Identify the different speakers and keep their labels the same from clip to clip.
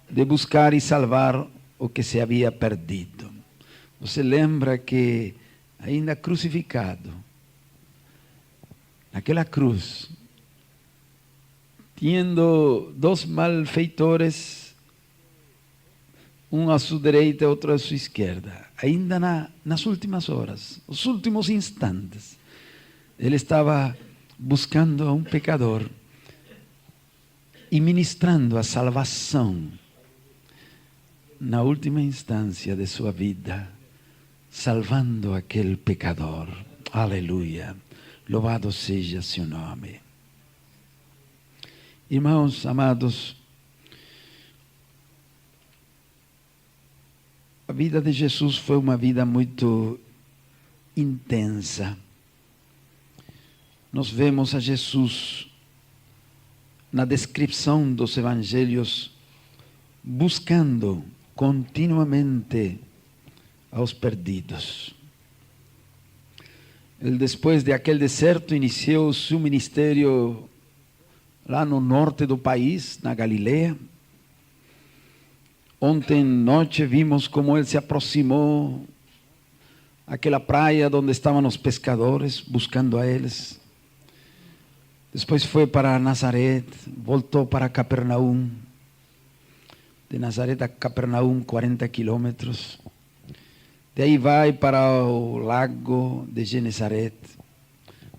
Speaker 1: de buscar e salvar o que se havia perdido. Você lembra que, ainda crucificado, naquela cruz, tendo dois malfeitores, um à sua direita e outro à sua esquerda, ainda nas últimas horas, os últimos instantes, ele estava buscando a um pecador e ministrando a salvação na última instância de sua vida, salvando aquele pecador. Aleluia. Louvado seja seu nome. Irmãos amados, a vida de Jesus foi uma vida muito intensa. Nós vemos a Jesus na descrição dos evangelhos buscando continuamente aos perdidos. Ele, depois de aquele deserto, iniciou o seu ministério lá no norte do país, na Galileia. Ontem noite vimos como ele se aproximou àquela praia onde estavam os pescadores, buscando a eles. Depois foi para Nazaré, voltou para Capernaum. De Nazaré a Capernaum, 40 quilômetros. De aí vai para o lago de Genesaret.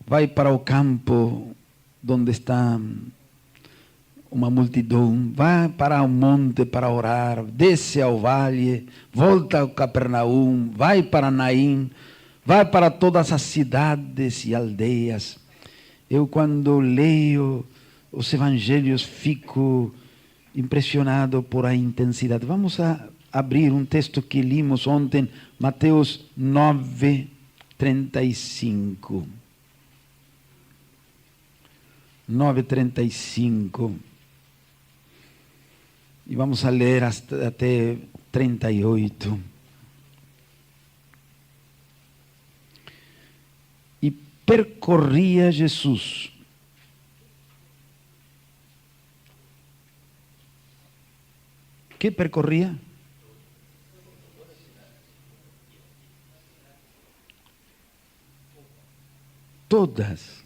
Speaker 1: Vai para o campo onde está uma multidão. Vai para o monte para orar. Desce ao vale. Volta a Capernaum. Vai para Naim. Vai para todas as cidades e aldeias. Eu, quando leio os evangelhos, fico impressionado por a intensidade. Vamos abrir um texto que limos ontem, Mateus 9:35. 9:35. E vamos a ler até 38. Percorria Jesus que percorria? Todas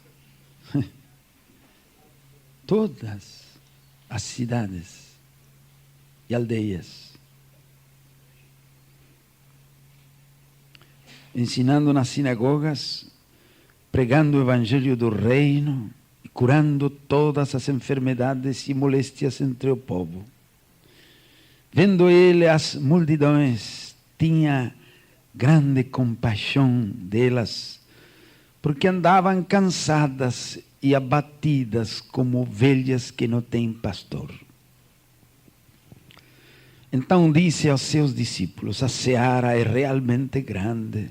Speaker 1: as cidades e aldeias, ensinando nas sinagogas, pregando o evangelho do reino e curando todas as enfermidades e moléstias entre o povo. Vendo ele as multidões, tinha grande compaixão delas, porque andavam cansadas e abatidas como ovelhas que não têm pastor. Então disse aos seus discípulos: a seara é realmente grande,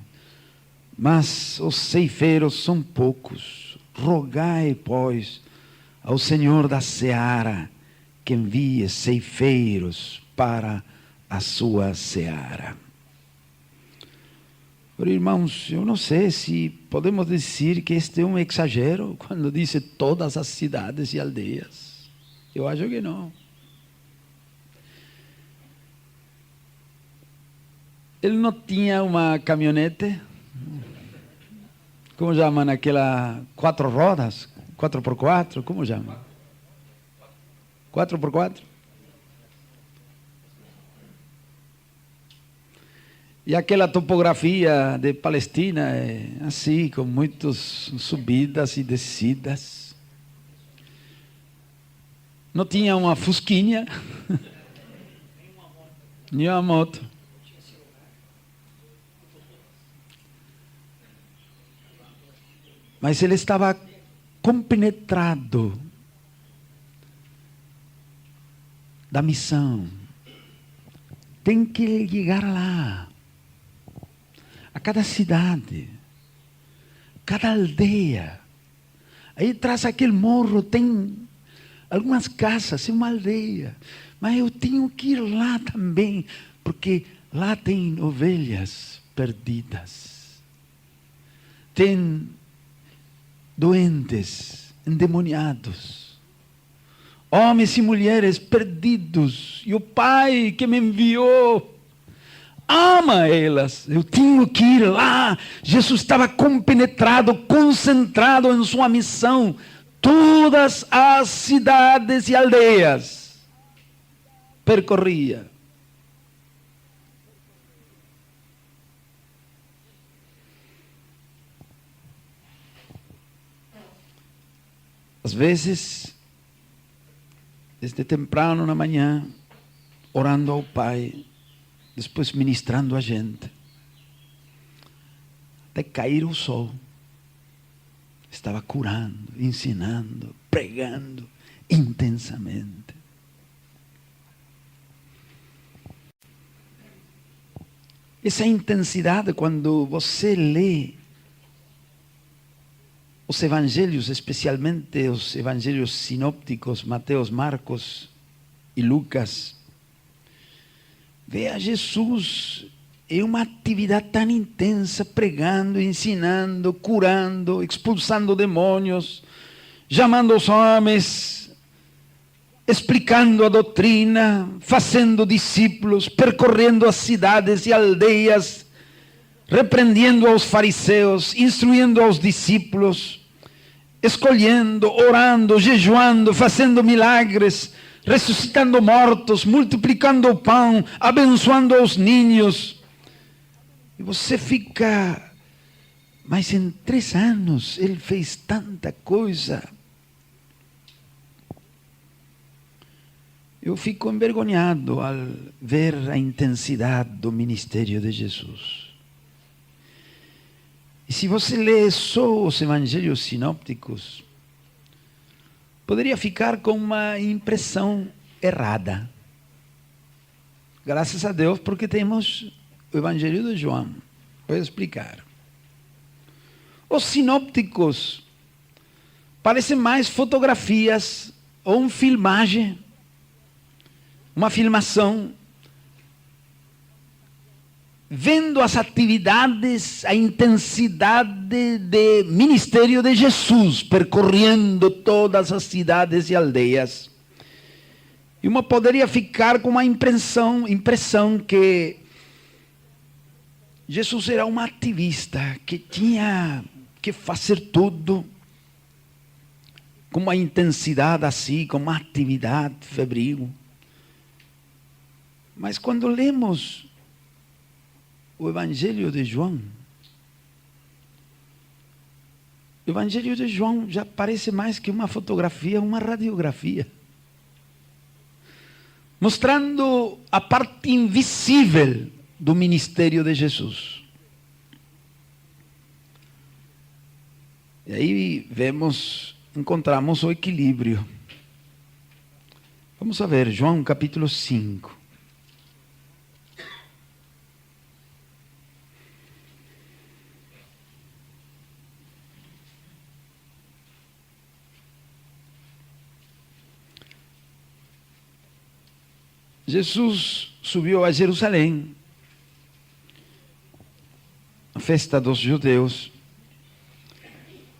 Speaker 1: mas os ceifeiros são poucos. Rogai, pois, ao Senhor da seara que envie ceifeiros para a sua seara. Por irmãos, eu não sei se podemos dizer que este é um exagero quando diz todas as cidades e aldeias. Eu acho que não. Ele não tinha uma caminhonete, como chama naquela 4 rodas, 4x4, como chama? 4x4? E aquela topografia de Palestina é assim, com muitas subidas e descidas. Não tinha uma fusquinha, nem uma moto. Mas ele estava compenetrado da missão. Tem que chegar lá. A cada cidade, cada aldeia. Aí atrás aquele morro tem algumas casas, é uma aldeia. Mas eu tenho que ir lá também, porque lá tem ovelhas perdidas. Tem doentes, endemoniados, homens e mulheres perdidos, e o Pai que me enviou ama elas. Eu tenho que ir lá. Jesus estava compenetrado, concentrado em sua missão. Todas as cidades e aldeias percorria. Às vezes, desde temprano na manhã, orando ao Pai, depois ministrando a gente, até cair o sol, estava curando, ensinando, pregando intensamente. Essa intensidade, quando você lê os evangelhos, especialmente os evangelhos sinópticos, Mateus, Marcos e Lucas, vê a Jesus em uma atividade tão intensa, pregando, ensinando, curando, expulsando demônios, chamando os homens, explicando a doutrina, fazendo discípulos, percorrendo as cidades e aldeias, repreendendo aos fariseus, instruindo aos discípulos, escolhendo, orando, jejuando, fazendo milagres, ressuscitando mortos, multiplicando o pão, abençoando os ninhos. E você fica, mas em 3 anos ele fez tanta coisa. Eu fico envergonhado ao ver a intensidade do ministério de Jesus. E se você lê só os evangelhos sinópticos, poderia ficar com uma impressão errada. Graças a Deus, porque temos o Evangelho de João. Vou explicar. Os sinópticos parecem mais fotografias ou uma filmagem, uma filmação, vendo as atividades, a intensidade de ministério de Jesus, percorrendo todas as cidades e aldeias. E uma poderia ficar com uma impressão que Jesus era um ativista, que tinha que fazer tudo com uma intensidade assim, com uma atividade febril. Mas quando lemos o Evangelho de João, o Evangelho de João já parece mais que uma fotografia, uma radiografia, mostrando a parte invisível do ministério de Jesus. E aí encontramos o equilíbrio. Vamos a ver, João capítulo 5. Jesus subiu a Jerusalém, a festa dos judeus.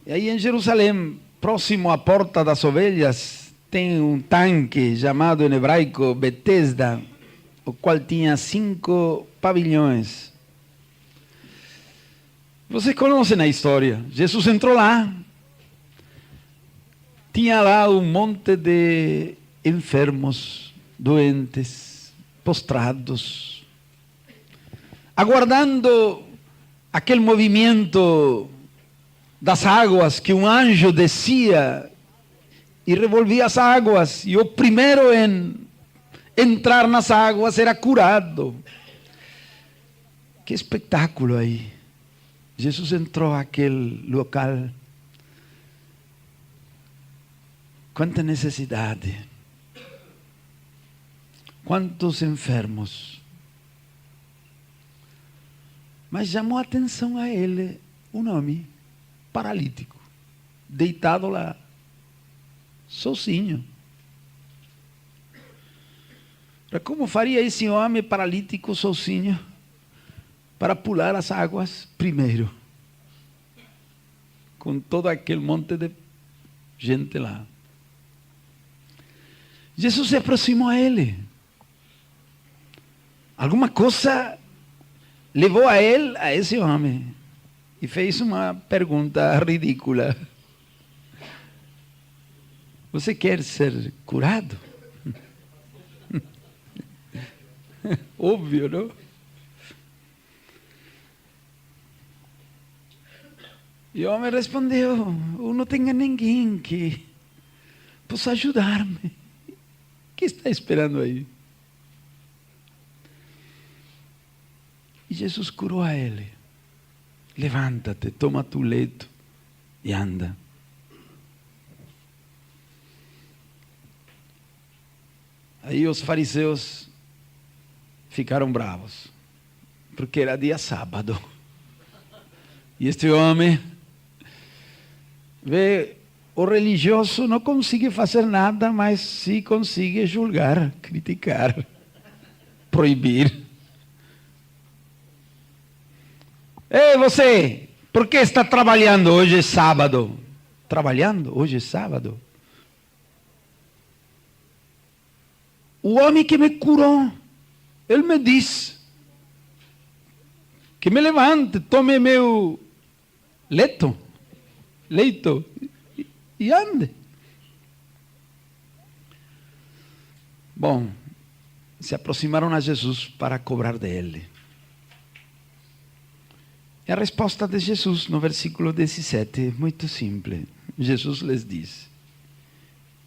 Speaker 1: E aí em Jerusalém, próximo à Porta das Ovelhas, tem um tanque chamado em hebraico Betesda, o qual tinha 5 pavilhões. Vocês conhecem a história. Jesus entrou lá, tinha lá um monte de enfermos, doentes, postrados, aguardando aquele movimento das águas, que um anjo descia e revolvia as águas, e o primeiro em entrar nas águas era curado. Que espetáculo aí! Jesus entrou àquele local. Quanta necessidade! Quantos enfermos! Mas chamou a atenção a ele um homem paralítico, deitado lá, sozinho. Como faria esse homem paralítico sozinho para pular as águas primeiro, com todo aquele monte de gente lá? Jesus se aproximou a ele. Alguma coisa levou a ele, a esse homem, e fez uma pergunta ridícula. Você quer ser curado? Óbvio, não? E o homem respondeu: eu não tenho ninguém que possa ajudar-me. O que está esperando aí? E Jesus curou a ele. Levanta-te, toma tu leito e anda. Aí os fariseus ficaram bravos, porque era dia sábado. E este homem, vê, o religioso não consegue fazer nada, mas sim consegue julgar, criticar, proibir. Ei, você, por que está trabalhando? Hoje é sábado. Trabalhando? Hoje é sábado. O homem que me curou, ele me disse que me levante, tome meu leito e ande. Bom, se aproximaram a Jesus para cobrar dele. E a resposta de Jesus no versículo 17 é muito simples. Jesus lhes diz: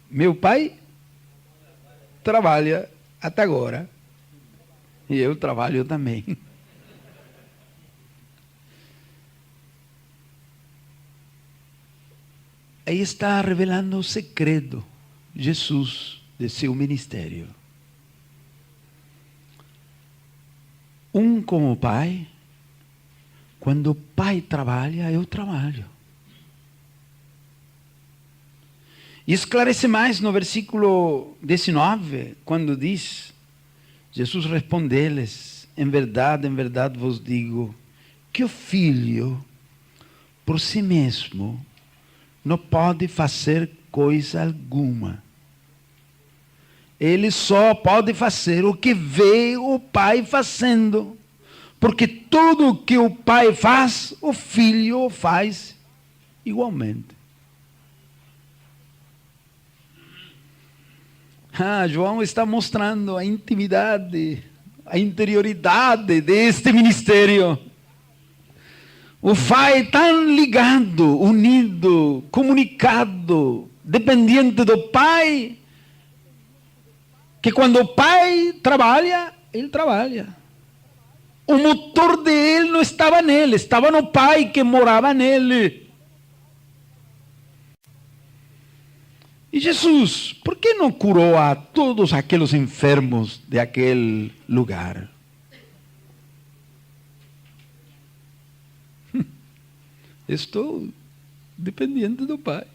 Speaker 1: meu pai trabalha até agora e eu trabalho também. Aí está revelando o segredo, Jesus, de seu ministério. Um como pai, quando o pai trabalha, eu trabalho. E esclarece mais no versículo 19, quando diz, Jesus responde-lhes: em verdade vos digo, que o filho, por si mesmo, não pode fazer coisa alguma. Ele só pode fazer o que vê o pai fazendo. Porque tudo o que o pai faz, o filho faz igualmente. João está mostrando a intimidade, a interioridade deste ministério. O pai tão ligado, unido, comunicado, dependente do pai, que quando o pai trabalha, ele trabalha. O motor de ele não estava nele, estava no pai que morava nele. E Jesus, por que não curou a todos aqueles enfermos de aquele lugar? Estou dependente do pai.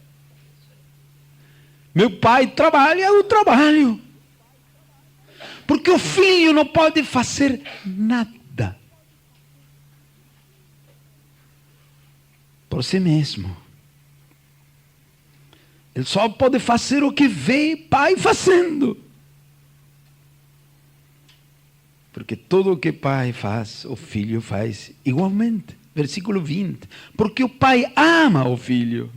Speaker 1: Meu pai trabalha, eu trabalho. Porque o filho não pode fazer nada por si mesmo. Ele só pode fazer o que vê pai fazendo. Porque tudo o que pai faz, o filho faz igualmente. Versículo 20. Porque o pai ama o filho.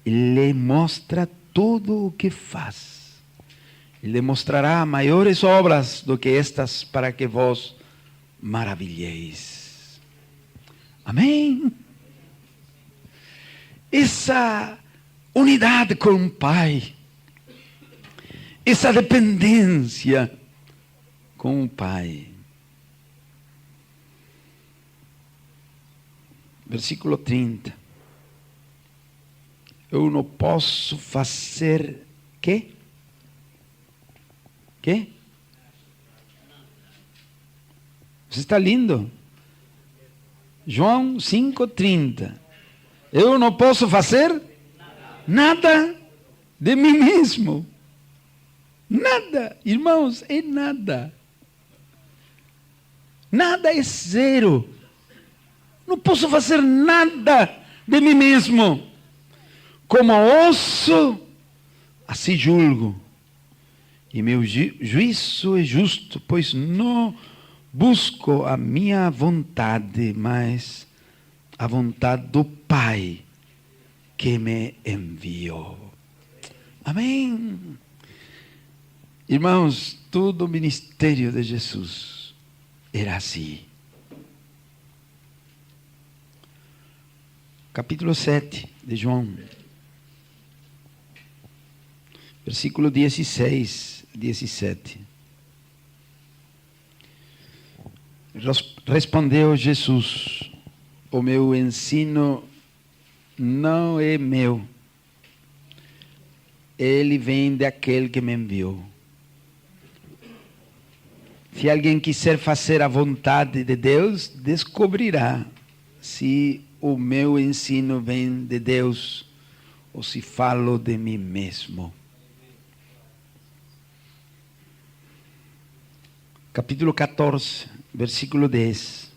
Speaker 1: Ele lhe mostra tudo o que faz. Ele mostrará maiores obras do que estas para que vos maravilheis. Amém? Essa unidade com o Pai, essa dependência com o Pai. Versículo 30. Eu não posso fazer quê? Quê? Você está lindo? João 5,30. Eu não posso fazer nada de mim mesmo. Nada, irmãos, é nada. Nada é zero. Não posso fazer nada de mim mesmo. Como ouço, assim julgo. E meu juízo é justo, pois não busco a minha vontade, mas a vontade do Pai que me enviou. Amém. Irmãos, todo o ministério de Jesus era assim. Capítulo 7 de João, versículo 16, 17. Respondeu Jesus: o meu ensino não é meu, ele vem daquele que me enviou. Se alguém quiser fazer a vontade de Deus, descobrirá se o meu ensino vem de Deus ou se falo de mim mesmo. Capítulo 14, versículo 10.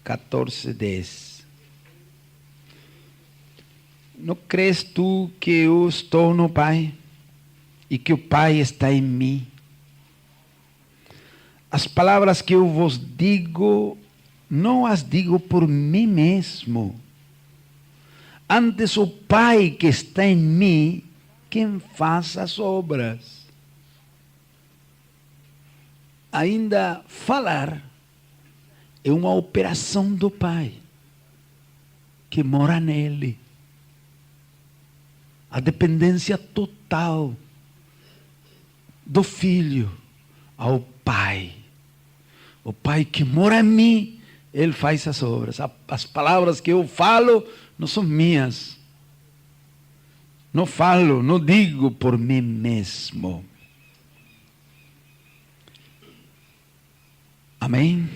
Speaker 1: 14, 10. Não crês tu que eu estou no Pai e que o Pai está em mim? As palavras que eu vos digo, não as digo por mim mesmo. Antes o Pai que está em mim, quem faz as obras. Ainda falar é uma operação do Pai que mora nele. A dependência total do Filho ao Pai. O Pai que mora em mim, Ele faz as obras. As palavras que eu falo não são minhas. Não falo, não digo por mim mesmo. Amém?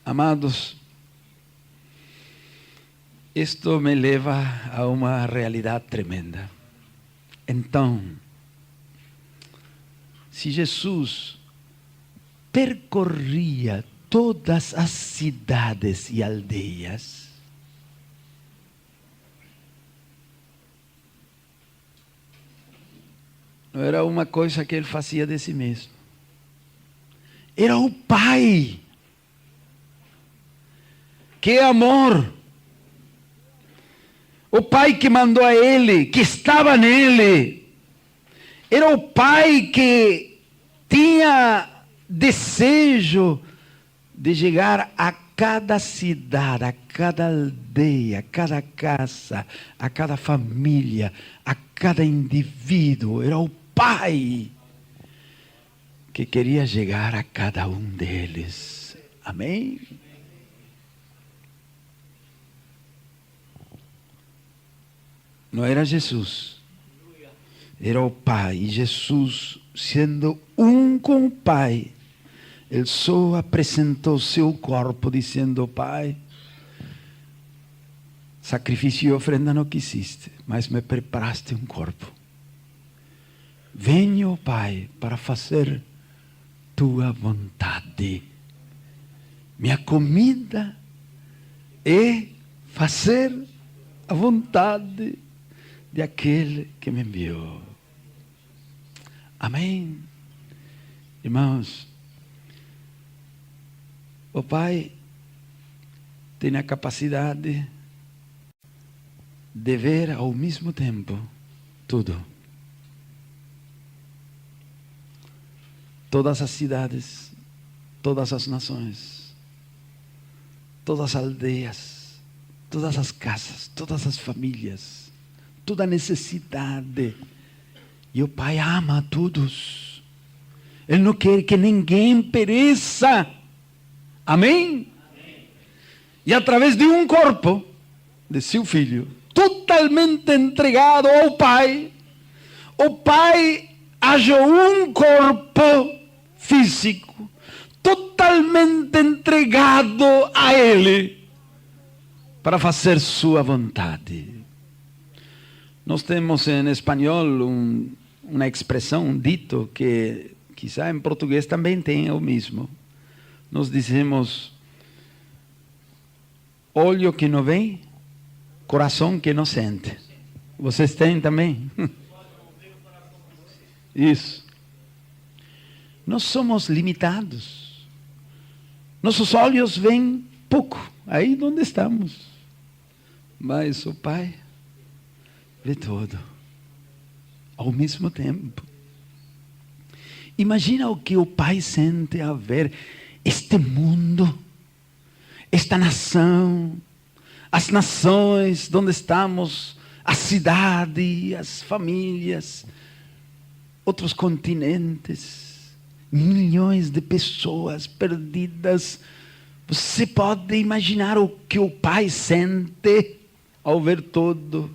Speaker 1: Amados, isto me leva a uma realidade tremenda. Então, se Jesus percorria todas as cidades e aldeias, não era uma coisa que ele fazia de si mesmo. Era o Pai. Que amor! O Pai que mandou a ele, que estava nele. Era o Pai que tinha desejo de chegar a cada cidade, a cada aldeia, a cada casa, a cada família, a cada indivíduo. Era o Pai que queria chegar a cada um deles. Amém? Não era Jesus, era o Pai. E Jesus, sendo um com o Pai, Ele só apresentou seu corpo dizendo: Pai, sacrifício e ofrenda não quisiste, mas me preparaste um corpo. Venho, Pai, para fazer tua vontade. Minha comida é fazer a vontade de aquele que me enviou. Amém? Irmãos, o Pai tem a capacidade de ver ao mesmo tempo tudo. Todas as cidades, todas as nações, todas as aldeias, todas as casas, todas as famílias, toda a necessidade. E o Pai ama a todos. Ele não quer que ninguém pereça. Amém? Amém? E através de um corpo, de seu Filho, totalmente entregado ao Pai, o Pai achou um corpo físico, totalmente entregado a Ele, para fazer sua vontade. Nós temos em espanhol uma expressão, um dito, que quizá em português também tem o mesmo. Nós dizemos: olho que não vê, coração que não sente. Vocês têm também? Isso. Nós somos limitados. Nossos olhos veem pouco, aí onde estamos. Mas o Pai vê tudo, ao mesmo tempo. Imagina o que o Pai sente ao ver este mundo, esta nação, as nações onde estamos, a cidade, as famílias, outros continentes, milhões de pessoas perdidas. Você pode imaginar o que o Pai sente ao ver tudo.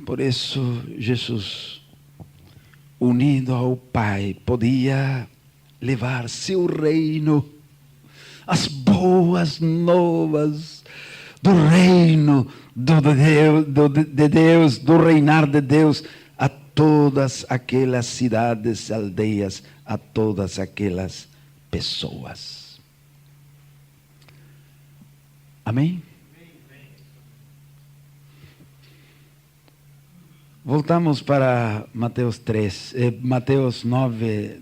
Speaker 1: Por isso, Jesus, unido ao Pai, podia levar seu reino, as boas novas do reino de Deus, do reinar de Deus, a todas aquelas cidades, aldeias, a todas aquelas pessoas. Amém? Voltamos para Mateus 9,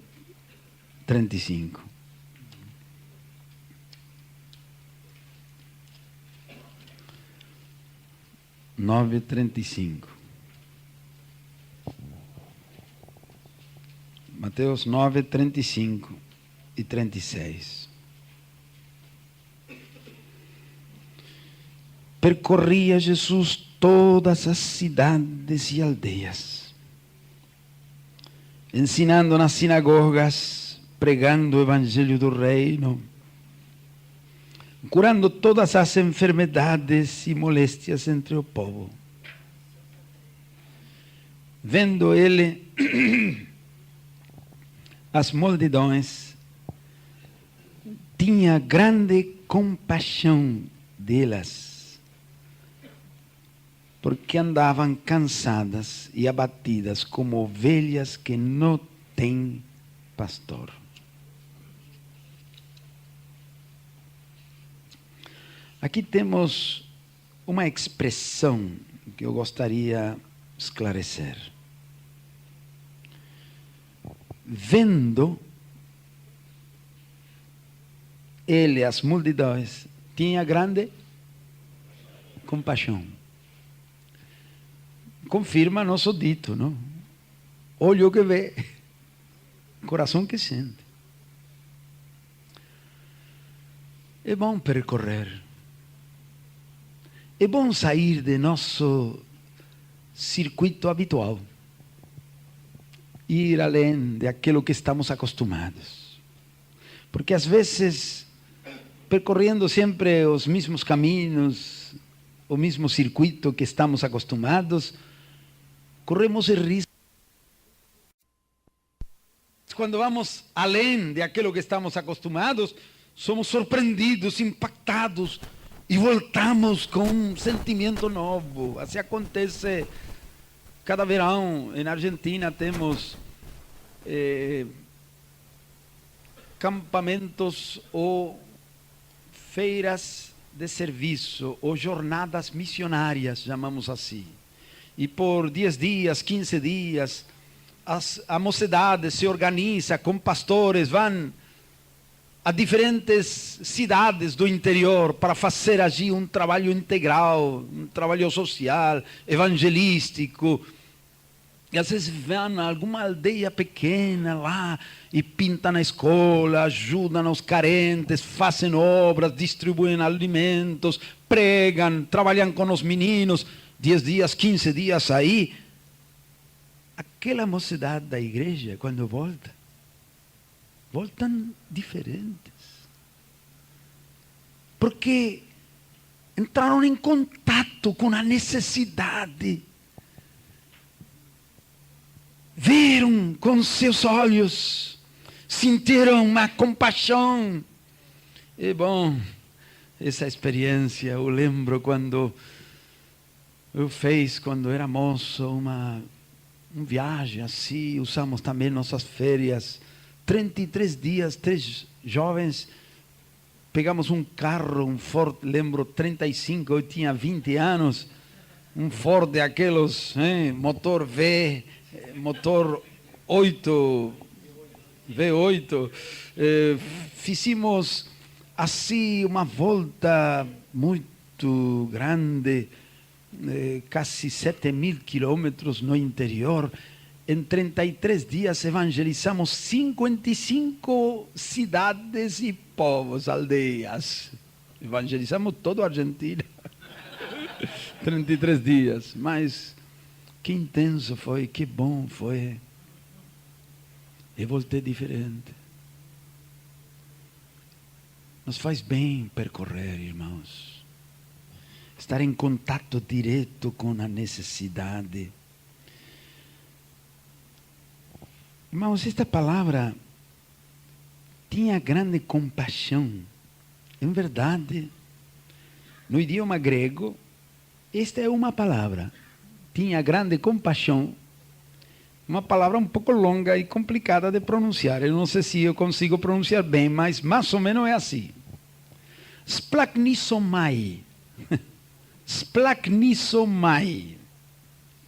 Speaker 1: 35. Mateus 9, 35 e 36. Percorria Jesus todas as cidades e aldeias, ensinando nas sinagogas, pregando o evangelho do reino, curando todas as enfermidades e moléstias entre o povo. Vendo ele as multidões, tinha grande compaixão delas, porque andavam cansadas e abatidas como ovelhas que não têm pastor. Aqui temos uma expressão que eu gostaria de esclarecer. Vendo ele as multidões, tinha grande compaixão. Confirma nosso dito, não? Olho que vê, coração que sente. É bom percorrer. É bom sair de nosso circuito habitual. Ir além daquilo que estamos acostumados. Porque às vezes, percorrendo sempre os mesmos caminhos, o mesmo circuito que estamos acostumados, corremos o risco. Quando vamos além daquilo que estamos acostumados, somos surpreendidos, impactados e voltamos com um sentimento novo. Assim acontece cada verão. Na Argentina temos campamentos ou feiras de serviço ou jornadas missionárias, chamamos assim. E por 10 dias, 15 dias, a mocidade se organiza com pastores, vão a diferentes cidades do interior para fazer allí um trabalho integral, um trabalho social, evangelístico. E às vezes vão a alguma aldeia pequena lá e pintam a escola, ajudam os carentes, fazem obras, distribuem alimentos, pregam, trabalham com os meninos. 10 dias, 15 dias aí. Aquela mocidade da igreja, quando voltam diferentes. Porque entraram em contato com a necessidade. Viram com seus olhos, sentiram uma compaixão. É bom essa experiência. Eu lembro quando eu fiz, quando era moço, uma viagem assim, usamos também nossas férias, 33 dias, 3 jovens, pegamos um carro, um Ford, lembro, 35, eu tinha 20 anos, um Ford de aqueles, motor motor 8, V8. Fizemos assim uma volta muito grande, quase 7.000 quilômetros no interior. Em 33 dias evangelizamos 55 cidades e povos, aldeias. Evangelizamos toda a Argentina. 33 dias, mas que intenso foi, que bom foi. Eu voltei diferente. Nos faz bem percorrer, irmãos. Estar em contato direto com a necessidade. Irmãos, esta palavra tinha grande compaixão. Em verdade, no idioma grego, esta é uma palavra. Tinha grande compaixão. Uma palavra um pouco longa e complicada de pronunciar. Eu não sei se eu consigo pronunciar bem, mas mais ou menos é assim. Splagnisomai. Splagnisomai.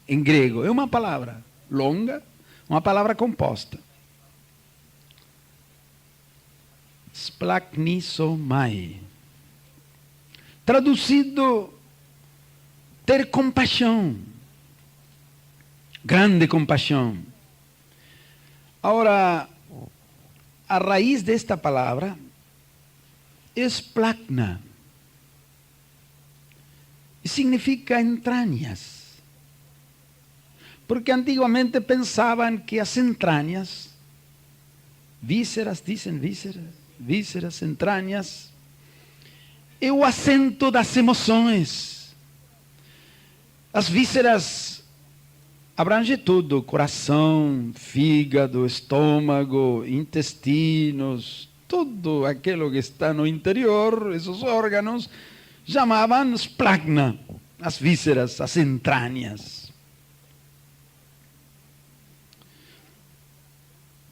Speaker 1: Em grego. É uma palavra longa, uma palavra composta. Splagnisomai. Traduzido, ter compaixão. Grande compaixão. Agora, a raiz desta palavra é splagna. E significa entranhas. Porque antigamente pensavam que as entranhas, vísceras, dizem vísceras, entranhas, é o assento das emoções. As vísceras abrange tudo: coração, fígado, estômago, intestinos, tudo aquilo que está no interior, esses órgãos, chamavam splagna, as vísceras, as entranhas.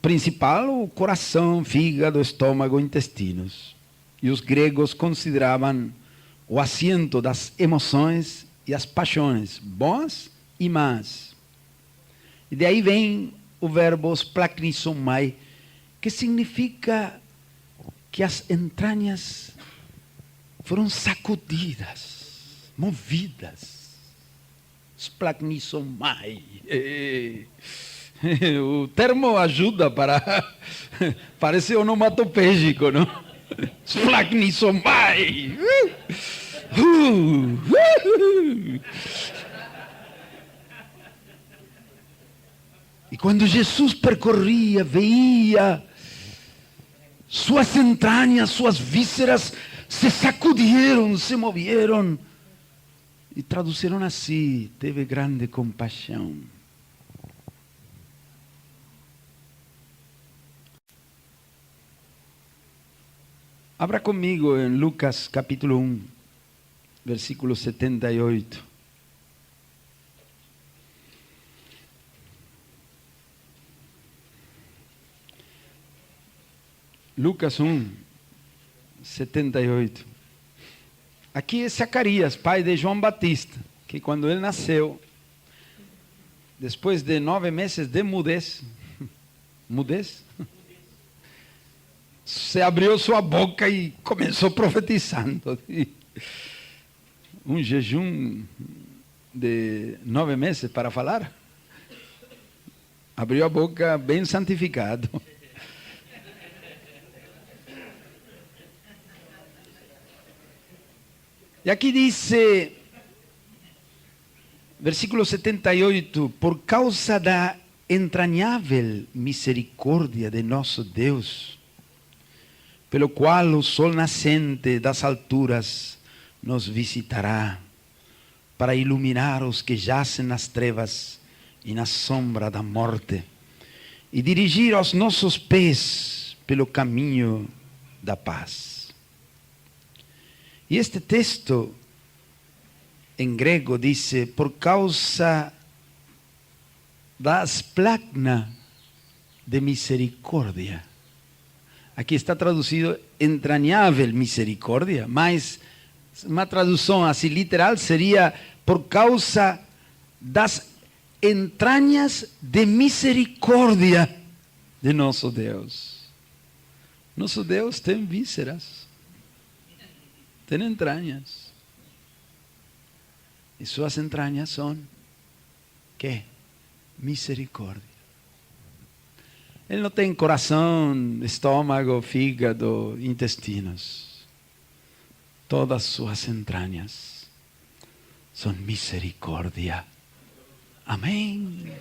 Speaker 1: Principal, o coração, fígado, estômago, intestinos. E os gregos consideravam o assento das emoções e as paixões, boas e más. E daí vem o verbo splagnisomai, que significa que as entranhas foram sacudidas, movidas. Splagnisomai. O termo ajuda para... Parece onomatopégico, não? Splagnisomai. E quando Jesus percorria, veia suas entranhas, suas vísceras se sacudiram, se moveram e traduziram assim: teve grande compaixão. Abra comigo em Lucas capítulo 1, versículo 78. Lucas 1, 78. Aqui é Zacarias, pai de João Batista, que quando ele nasceu, depois de 9 meses de mudez, se abriu sua boca e começou profetizando. Um jejum de 9 meses para falar. Abriu a boca bem santificado. E aqui diz, versículo 78, por causa da entranhável misericórdia de nosso Deus, pelo qual o sol nascente das alturas nos visitará, para iluminar os que jazem nas trevas e na sombra da morte, e dirigir os nossos pés pelo caminho da paz. E este texto em grego diz, por causa da splagna de misericórdia. Aqui está traduzido entranhável misericórdia, mas uma tradução assim literal seria por causa das entranhas de misericórdia de nosso Deus. Nosso Deus tem vísceras, tem entranhas. E suas entranhas são, ¿quê? Misericórdia. Ele não tem coração, estômago, fígado, intestinos. Todas suas entranhas são misericórdia. Amém.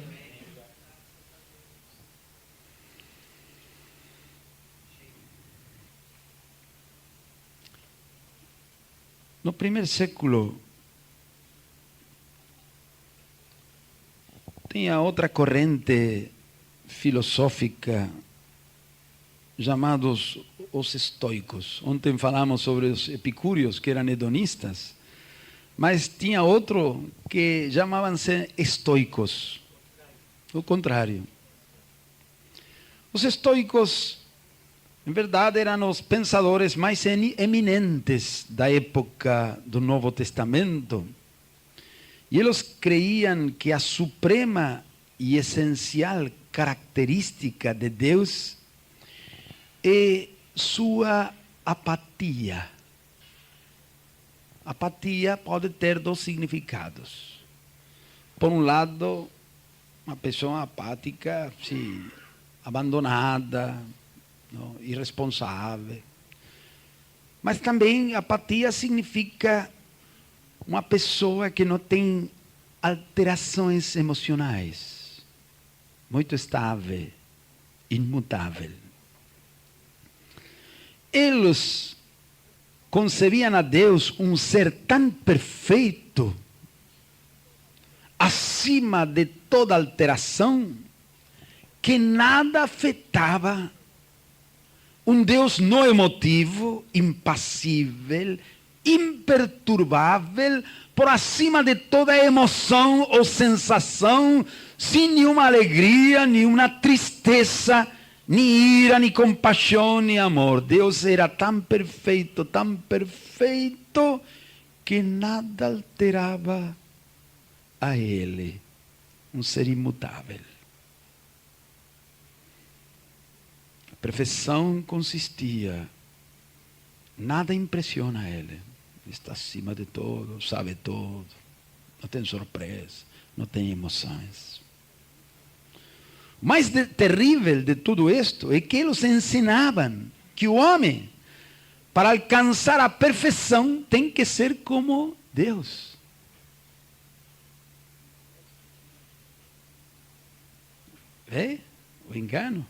Speaker 1: No primeiro século, tinha outra corrente filosófica chamados os estoicos. Ontem falamos sobre os epicúreos, que eram hedonistas, mas tinha outro que chamavam-se estoicos, o contrário. Os estoicos, em verdade, eram os pensadores mais eminentes da época do Novo Testamento. E eles creiam que a suprema e essencial característica de Deus é sua apatia. Apatia pode ter dois significados. Por um lado, uma pessoa apática, sim, abandonada, não, irresponsável. Mas também apatia significa uma pessoa que não tem alterações emocionais, muito estável, imutável. Eles concebiam a Deus um ser tão perfeito, acima de toda alteração, que nada afetava. Um Deus não emotivo, impassível, imperturbável, por acima de toda emoção ou sensação, sem nenhuma alegria, nenhuma tristeza, nem ira, nem compaixão, nem amor. Deus era tão perfeito, que nada alterava a Ele, um ser imutável. A perfeição consistia, nada impressiona Ele. Está acima de tudo, sabe tudo, não tem surpresa, não tem emoções. O mais terrível de tudo isto é que eles ensinavam que o homem, para alcançar a perfeição, tem que ser como Deus. Vê o engano?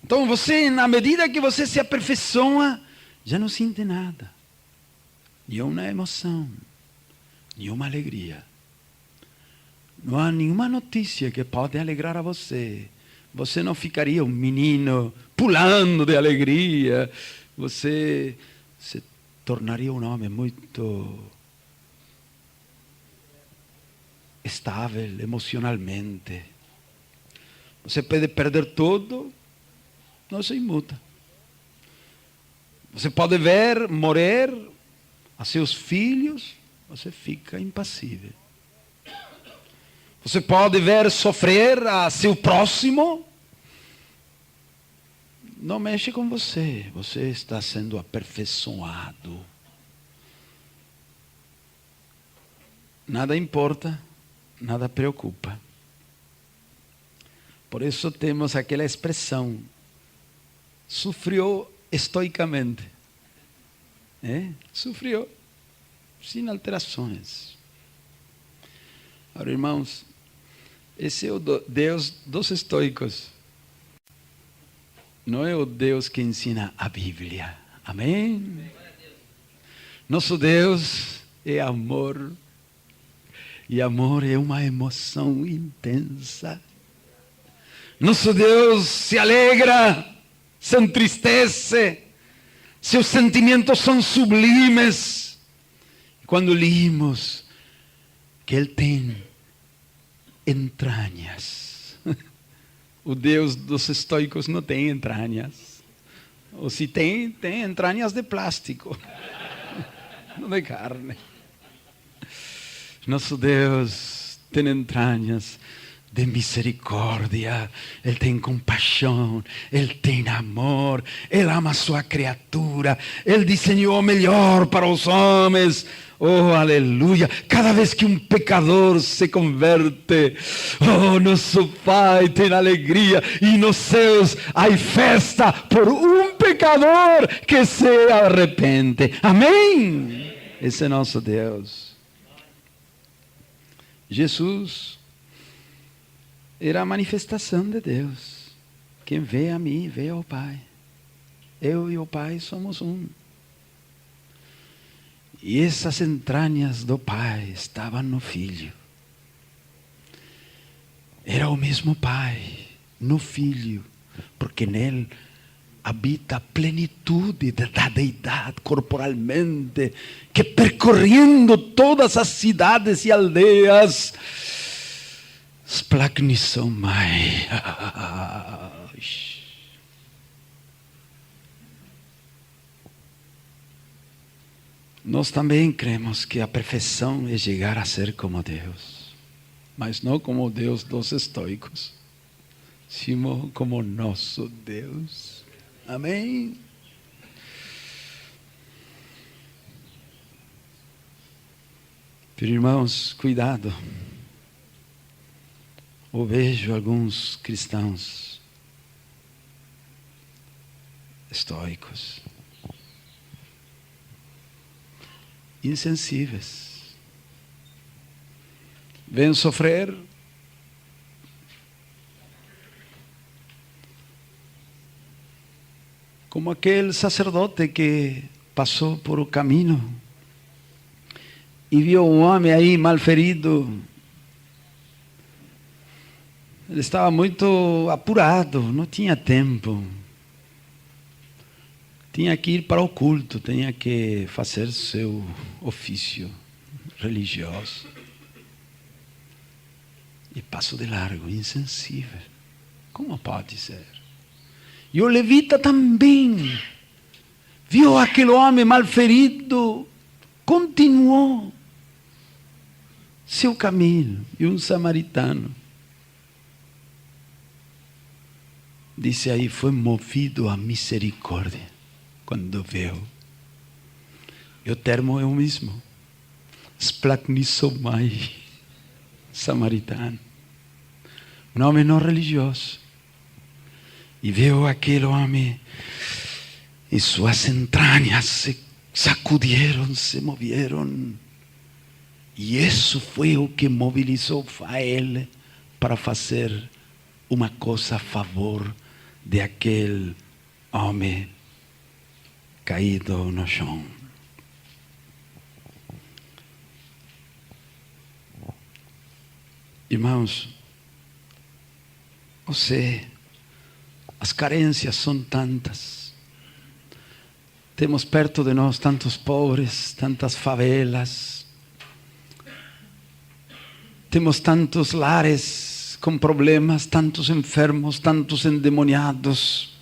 Speaker 1: Então você, na medida que você se aperfeiçoa, já não sente nada. Nenhuma emoção, nenhuma alegria. Não há nenhuma notícia que pode alegrar a você. Você não ficaria um menino pulando de alegria. Você se tornaria um homem muito estável emocionalmente. Você pode perder tudo, não se imuta. Você pode ver morrer a seus filhos, você fica impassível. Você pode ver sofrer a seu próximo, não mexe com você, você está sendo aperfeiçoado. Nada importa, nada preocupa. Por isso temos aquela expressão, sofreu estoicamente. Sofreu, sem alterações. Agora, irmãos, esse é o Deus dos estoicos. Não é o Deus que ensina a Bíblia. Amém? Nosso Deus é amor. E amor é uma emoção intensa. Nosso Deus se alegra, se entristece. Seus sentimentos são sublimes. Quando lemos que Ele tem entranhas. O Deus dos estoicos não tem entranhas. Ou se tem, tem entranhas de plástico, não de carne. Nosso Deus tem entranhas de misericórdia, Ele tem compaixão, Ele tem amor, Ele ama a sua criatura, Ele desenhou o melhor para os homens. Oh, aleluia! Cada vez que um pecador se converte, oh, nosso Pai tem alegria, e nos céus há festa por um pecador que se arrepende. Amém? Esse é nosso Deus. Jesus era a manifestação de Deus. Quem vê a mim, vê ao Pai. Eu e o Pai somos um. E essas entranhas do Pai estavam no Filho. Era o mesmo Pai no Filho, porque nele habita a plenitude da deidade corporalmente, que percorrendo todas as cidades e aldeias, splagnisomai. Nós também cremos que a perfeição é chegar a ser como Deus, mas não como o Deus dos estoicos, sino como nosso Deus. Amém? Pero, irmãos, cuidado. Eu vejo alguns cristãos estoicos, insensíveis. Vêm sofrer, como aquele sacerdote que passou por o caminho e viu um homem aí mal ferido. Ele estava muito apurado, não tinha tempo. Tinha que ir para o culto, tinha que fazer seu ofício religioso. E passou de largo, insensível. Como pode ser? E o levita também viu aquele homem mal ferido, continuou seu caminho. E um samaritano disse aí, foi movido a misericórdia quando viu. E o termo é o mesmo. Splagnisomai, samaritano. Um homem não religioso. E viu aquele homem e suas entranhas se sacudiram, se moveram. E isso foi o que mobilizou a ele para fazer uma coisa a favor de aquele homem caído no chão. Irmãos, você, as carências são tantas. Temos perto de nós tantos pobres, tantas favelas. Temos tantos lares com problemas, tantos enfermos, tantos endemoniados,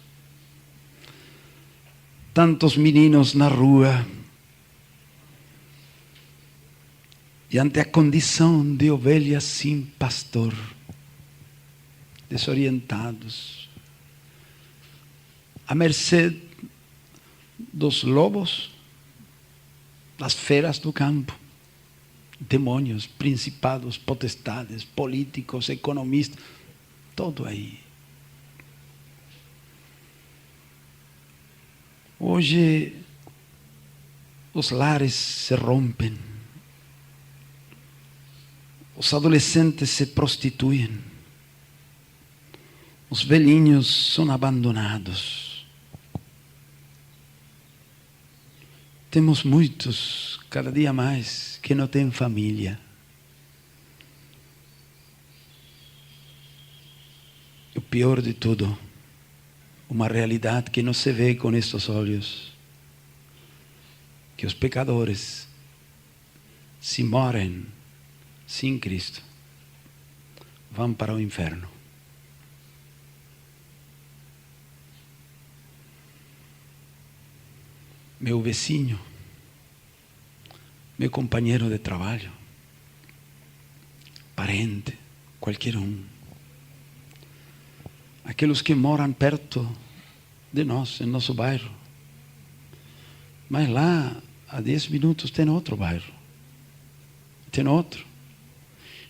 Speaker 1: tantos meninos na rua. E ante a condição de ovelhas sem pastor, desorientados, à mercê dos lobos, das feras do campo, demônios, principados, potestades, políticos, economistas, todo aí. Hoje, os lares se rompem, os adolescentes se prostituem, os velhinhos são abandonados. Temos muitos, cada dia mais, que não têm família. E o pior de tudo, uma realidade que não se vê com estes olhos, que os pecadores, se morrem sem Cristo, vão para o inferno. Meu vizinho, meu companheiro de trabalho, parente, qualquer um. Aqueles que moram perto de nós, em nosso bairro. Mas lá, a 10 minutos, tem outro bairro. Tem outro.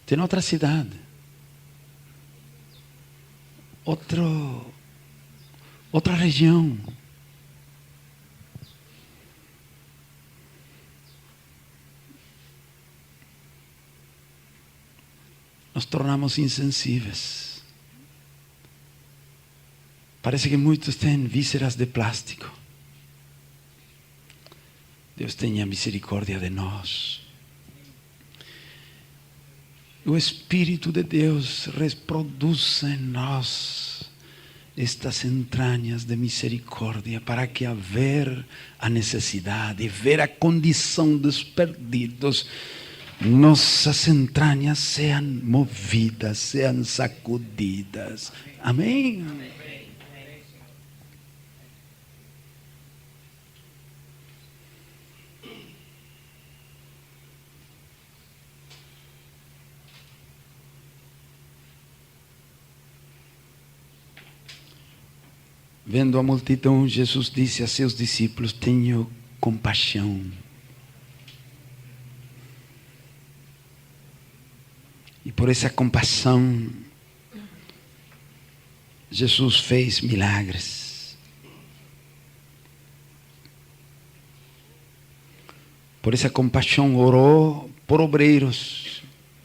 Speaker 1: Tem outra cidade. Outra região. Nos tornamos insensíveis. Parece que muitos têm vísceras de plástico. Deus tenha misericórdia de nós. O Espírito de Deus reproduz em nós estas entranhas de misericórdia, para que a ver a necessidade, ver a condição dos perdidos, nossas entranhas sejam movidas, sejam sacudidas. Amém? Vendo a multidão, Jesus disse a seus discípulos: tenho compaixão. E por essa compaixão, Jesus fez milagres. Por essa compaixão, orou por obreiros,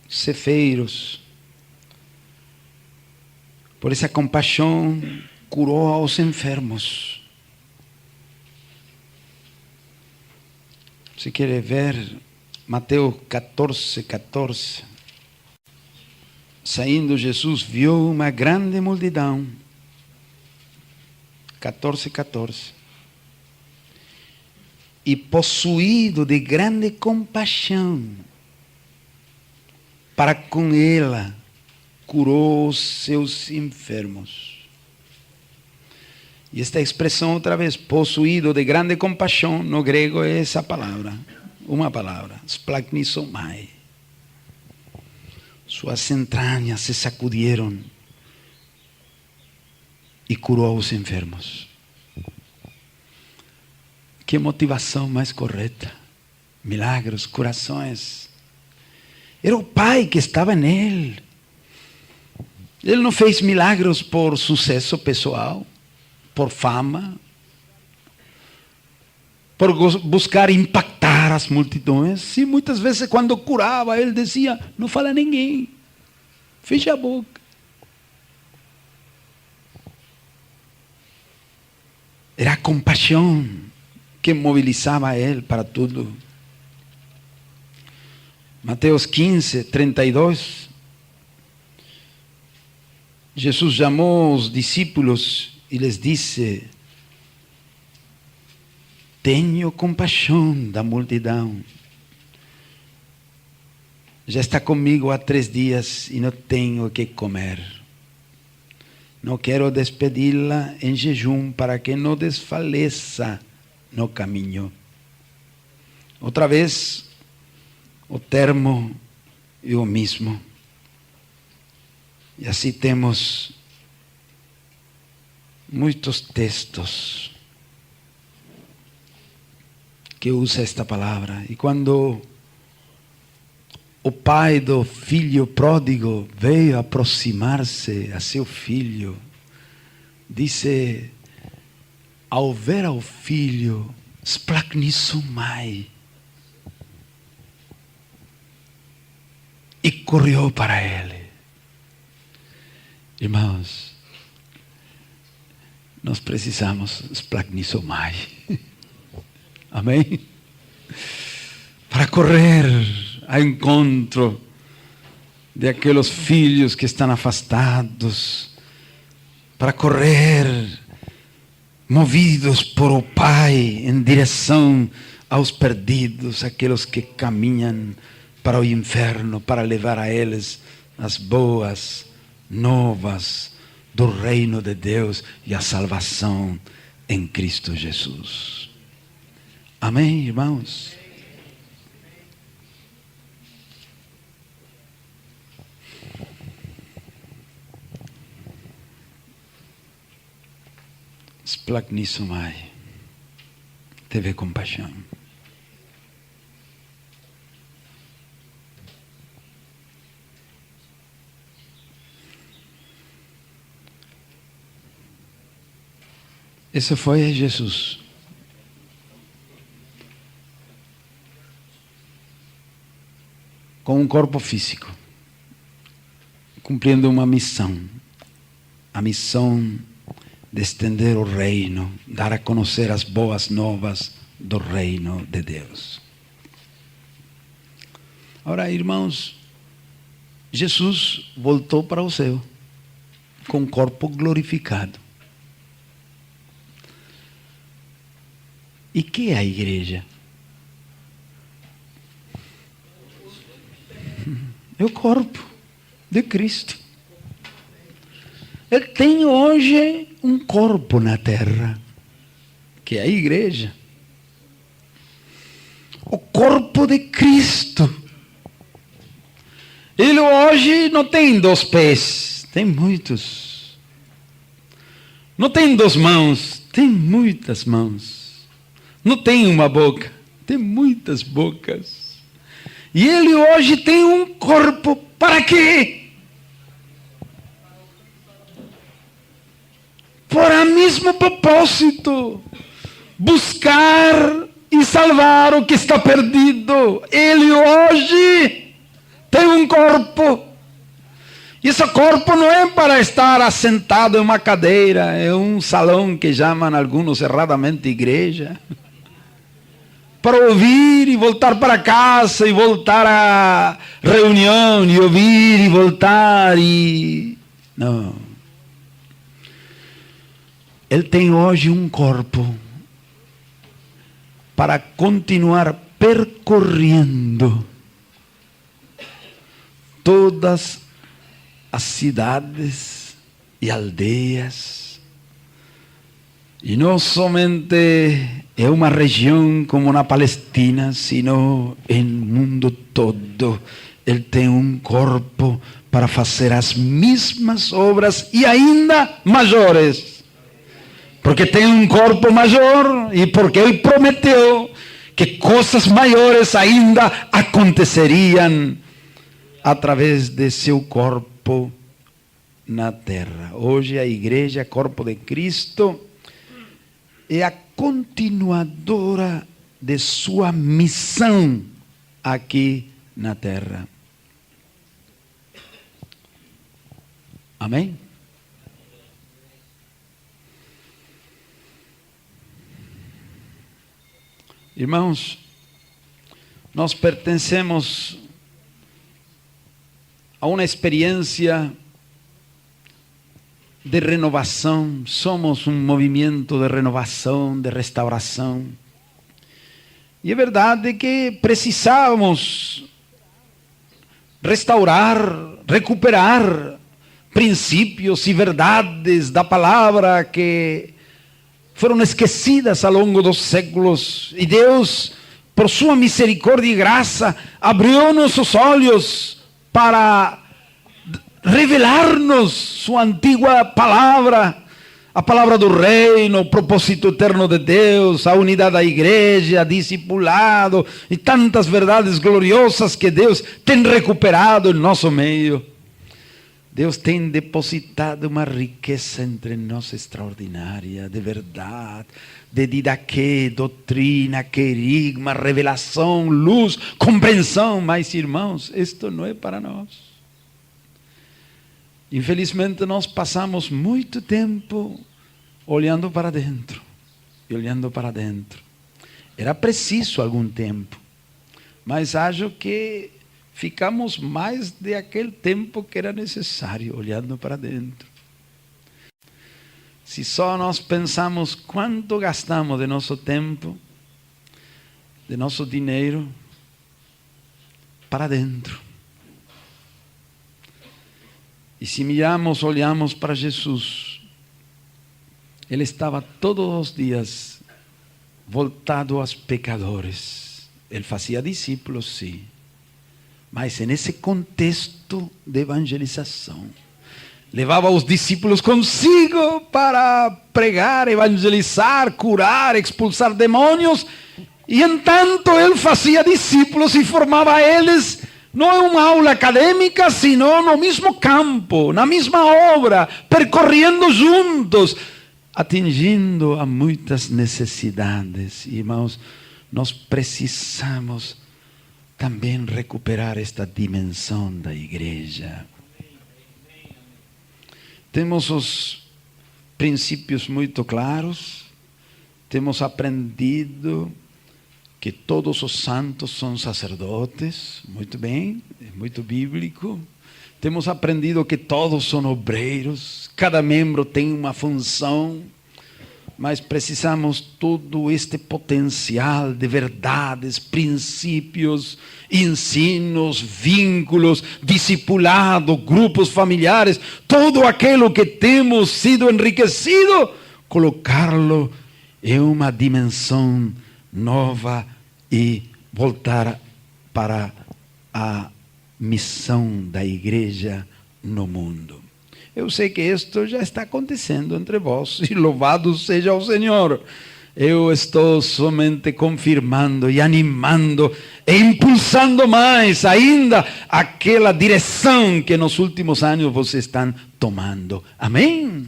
Speaker 1: cefeiros. Por essa compaixão, curou aos enfermos. Se quer ver, Mateus 14:14. Saindo Jesus, viu uma grande multidão. 14:14. E possuído de grande compaixão, para com ela, curou os seus enfermos. E esta expressão outra vez, possuído de grande compaixão, no grego é essa palavra, uma palavra, splagnisomai. Suas entranhas se sacudiram e curou os enfermos. Que motivação mais correta. Milagres, curações. Era o Pai que estava nele. Ele não fez milagres por sucesso pessoal, por fama, por buscar impactar as multidões. E muitas vezes quando curava, ele dizia: não fala a ninguém, fecha a boca. Era a compaixão que mobilizava ele para tudo. Mateus 15:32. Jesus chamou os discípulos e lhes disse: tenho compaixão da multidão. Já está comigo há 3 dias e não tenho o que comer. Não quero despedi-la em jejum para que não desfaleça no caminho. Outra vez, o termo é o mesmo. E assim temos muitos textos que usa esta palavra. E quando o pai do filho pródigo veio aproximar-se a seu filho, disse, ao ver ao filho, splagnisomai, e correu para ele. Irmãos, nós precisamos splagnisomai. Amém? Para correr ao encontro de aqueles filhos que estão afastados, para correr movidos por o Pai em direção aos perdidos, aqueles que caminham para o inferno, para levar a eles as boas novas do reino de Deus e a salvação em Cristo Jesus. Amém, irmãos? Splagnisomai. Teve compaixão. Esse foi Jesus. Com um corpo físico, cumprindo uma missão. A missão de estender o reino, dar a conhecer as boas novas do reino de Deus. Ora, irmãos, Jesus voltou para o céu com o corpo glorificado. E que é a igreja? É o corpo de Cristo. Ele tem hoje um corpo na terra, que é a igreja. O corpo de Cristo. Ele hoje não tem 2 pés, tem muitos. Não tem 2 mãos, tem muitas mãos. Não tem uma boca, tem muitas bocas. E ele hoje tem um corpo para quê? Para o mesmo propósito. Buscar e salvar o que está perdido. Ele hoje tem um corpo. E esse corpo não é para estar assentado em uma cadeira, é um salão que chamam alguns erradamente igreja. Para ouvir e voltar para casa, e voltar à reunião, e ouvir e voltar, e... Não. Ele tem hoje um corpo para continuar percorrendo todas as cidades e aldeias. E não somente é uma região como na Palestina, sino no mundo todo. Ele tem um corpo para fazer as mesmas obras e ainda maiores. Porque tem um corpo maior e porque ele prometeu que coisas maiores ainda aconteceriam através de seu corpo na terra. Hoje a igreja, corpo de Cristo, é a continuadora de sua missão aqui na terra. Amém? Irmãos, nós pertencemos a uma experiência de renovação, somos um movimento de renovação, de restauração. E é verdade que precisamos restaurar, recuperar princípios e verdades da palavra que foram esquecidas ao longo dos séculos. E Deus, por sua misericórdia e graça, abriu nossos olhos para revelar-nos sua antiga palavra, a palavra do reino, o propósito eterno de Deus, a unidade da igreja, discipulado e tantas verdades gloriosas que Deus tem recuperado em nosso meio. Deus tem depositado uma riqueza entre nós extraordinária, de verdade, de didaquê, doutrina, querigma, revelação, luz, compreensão. Mas, irmãos, isto não é para nós. Infelizmente, nós passamos muito tempo olhando para dentro e olhando para dentro. Era preciso algum tempo, mas acho que ficamos mais de aquele tempo que era necessário olhando para dentro. Se só nós pensamos quanto gastamos de nosso tempo, de nosso dinheiro, para dentro. E se miramos, olhamos para Jesus, Ele estava todos os dias voltado aos pecadores. Ele fazia discípulos, sim, mas nesse contexto de evangelização, Levava os discípulos consigo para pregar, evangelizar, curar, expulsar demônios. E entanto ele fazia discípulos e formava eles, não em uma aula acadêmica, sino no mesmo campo, na mesma obra, percorrendo juntos, atingindo a muitas necessidades. Irmãos, nós precisamos também recuperar esta dimensão da igreja. Temos os princípios muito claros, temos aprendido que todos os santos são sacerdotes, muito bem, é muito bíblico. Temos aprendido que todos são obreiros, cada membro tem uma função, mas precisamos todo este potencial de verdades, princípios, ensinos, vínculos, discipulado, grupos familiares, todo aquilo que temos sido enriquecido, colocá-lo em uma dimensão nova e voltar para a missão da igreja no mundo. Eu sei que isto já está acontecendo entre vós, e louvado seja o Senhor. Eu estou somente confirmando e animando e impulsando mais ainda aquela direção que nos últimos anos vocês estão tomando. Amém?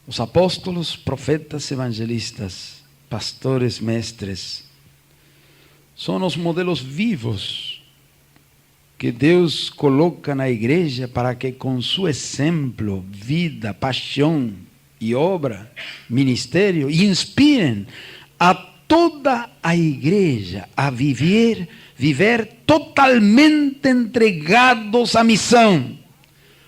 Speaker 1: Os apóstolos, profetas, evangelistas, pastores, mestres, são os modelos vivos que Deus coloca na igreja para que com seu exemplo, vida, paixão e obra, ministério, inspirem a toda a igreja a viver totalmente entregados à missão.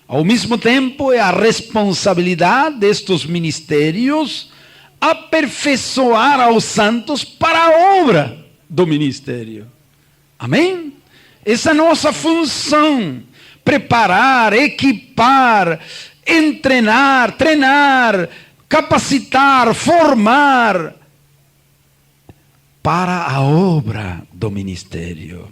Speaker 1: Ao mesmo tempo, é a responsabilidade destes ministérios aperfeiçoar aos santos para a obra do ministério. Amém? Essa é a nossa função: preparar, equipar, treinar, capacitar, formar para a obra do ministério.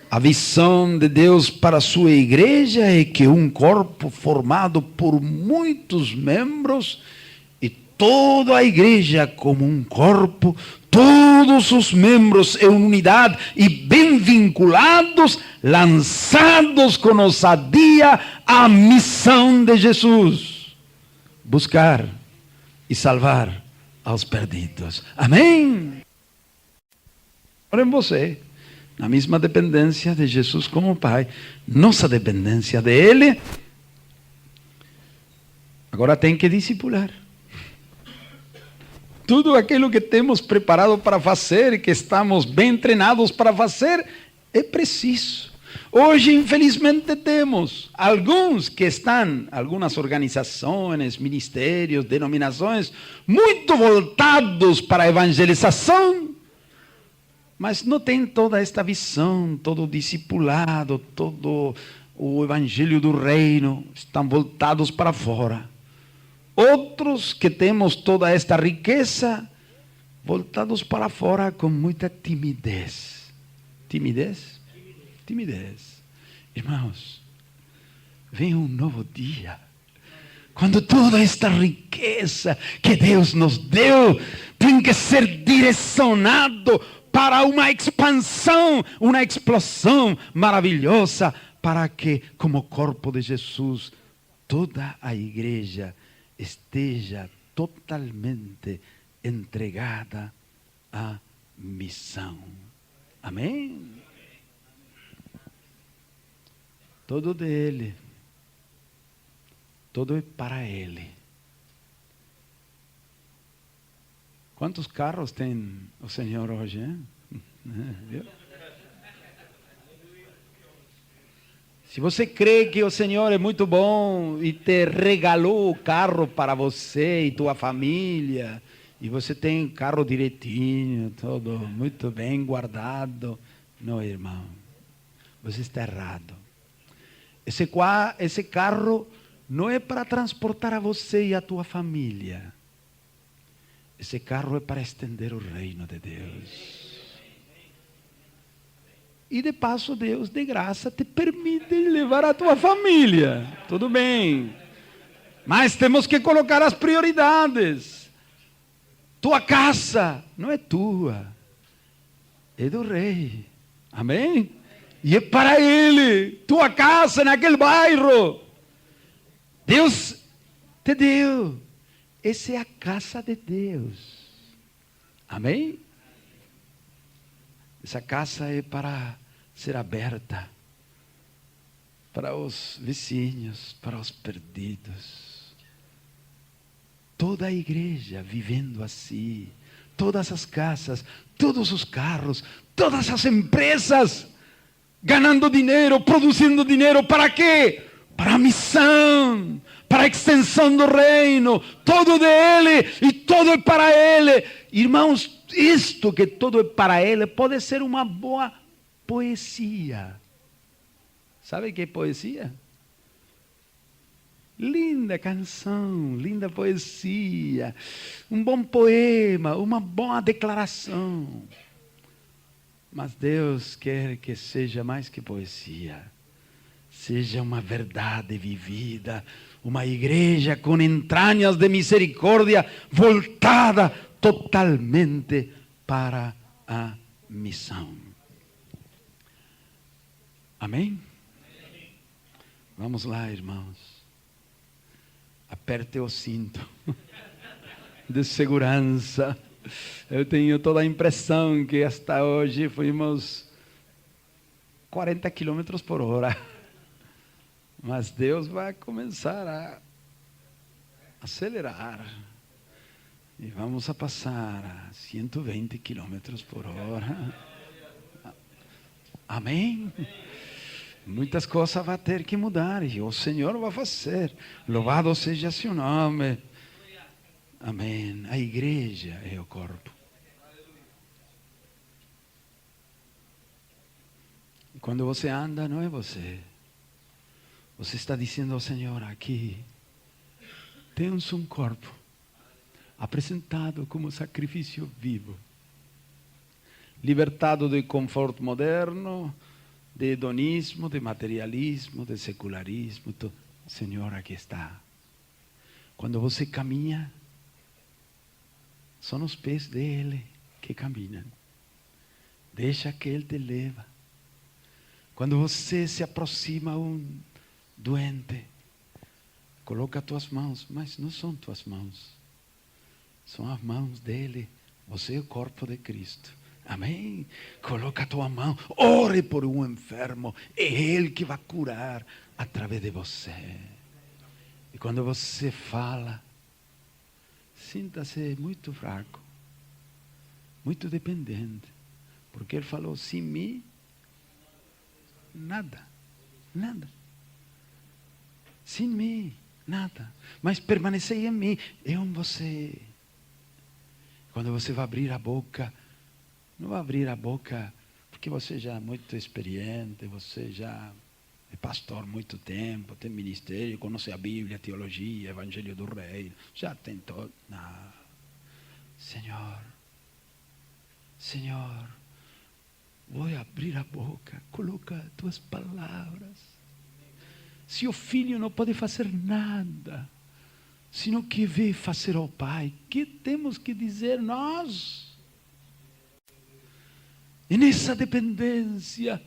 Speaker 1: A visão de Deus para a sua igreja é que um corpo formado por muitos membros, e toda a igreja como um corpo, todos os membros em unidade e bem vinculados, lançados com ousadia à missão de Jesus: buscar e salvar aos perdidos. Amém? Ora em você, na mesma dependência de Jesus como Pai, nossa dependência dele, agora tem que discipular. Tudo aquilo que temos preparado para fazer, que estamos bem treinados para fazer, é preciso. Hoje, infelizmente, temos alguns que estão, algumas organizações, ministérios, denominações, muito voltados para a evangelização, mas não tem toda esta visão, todo o discipulado, todo o evangelho do reino, estão voltados para fora. Outros que temos toda esta riqueza, voltados para fora com muita timidez. Timidez? Timidez. Irmãos, vem um novo dia, quando toda esta riqueza que Deus nos deu tem que ser direcionado para uma expansão, uma explosão maravilhosa, para que, como corpo de Jesus, toda a igreja esteja totalmente entregada à missão. Amém? Todo dele, todo é para ele. Quantos carros tem o Senhor hoje, hein? Viu? Se você crê que o Senhor é muito bom e te regalou o carro para você e tua família, e você tem carro direitinho, todo muito bem guardado, não, irmão, você está errado. Esse carro não é para transportar a você e a tua família. Esse carro é para estender o reino de Deus. E de passo, Deus, de graça, te permite levar a tua família. Tudo bem. Mas temos que colocar as prioridades. Tua casa não é tua, é do rei. Amém? E é para ele. Tua casa naquele bairro. Deus te deu. Essa é a casa de Deus. Amém? Essa casa é para ser aberta para os vizinhos, para os perdidos. Toda a igreja vivendo assim, todas as casas, todos os carros, todas as empresas ganhando dinheiro, produzindo dinheiro, para quê? Para a missão, para a extensão do reino, todo dele e todo é para ele. Irmãos, isto que todo é para ele pode ser uma boa poesia. Sabe o que é poesia? Linda canção, linda poesia, um bom poema, uma boa declaração. Mas Deus quer que seja mais que poesia. Seja uma verdade vivida, uma igreja com entranhas de misericórdia, voltada totalmente para a missão. Amém? Vamos lá, irmãos. Aperte o cinto de segurança. Eu tenho toda a impressão que hasta hoje fomos 40 quilômetros por hora. Mas Deus vai começar a acelerar. E vamos a passar a 120 quilômetros por hora. Amém? Muitas coisas vão ter que mudar. E o Senhor vai fazer. Louvado seja seu nome. Amém. A igreja é o corpo. E quando você anda, não é você. Você está dizendo ao Senhor, aqui temos um corpo apresentado como sacrifício vivo, libertado do conforto moderno, de hedonismo, de materialismo, de secularismo. Senhor, aqui está. Quando você caminha, são os pés dele que caminham. Deixa que ele te leva. Quando você se aproxima a um doente, coloca tuas mãos, mas não são tuas mãos, são as mãos dele. Você é o corpo de Cristo. Amém? Coloca a tua mão, ore por um enfermo, é ele que vai curar através de você. E quando você fala, sinta-se muito fraco, muito dependente, porque ele falou, sem mim, nada, nada. Sem mim, nada. Mas permanecei em mim, eu em você. Quando você vai abrir a boca, não vai abrir a boca porque você já é muito experiente, você já é pastor há muito tempo, tem ministério, conhece a Bíblia, a teologia, Evangelho do Reino, já tem todo. Não. Senhor, vou abrir a boca, coloca tuas palavras. Se o filho não pode fazer nada, senão que vê fazer ao Pai, que temos que dizer nós? E nessa dependência,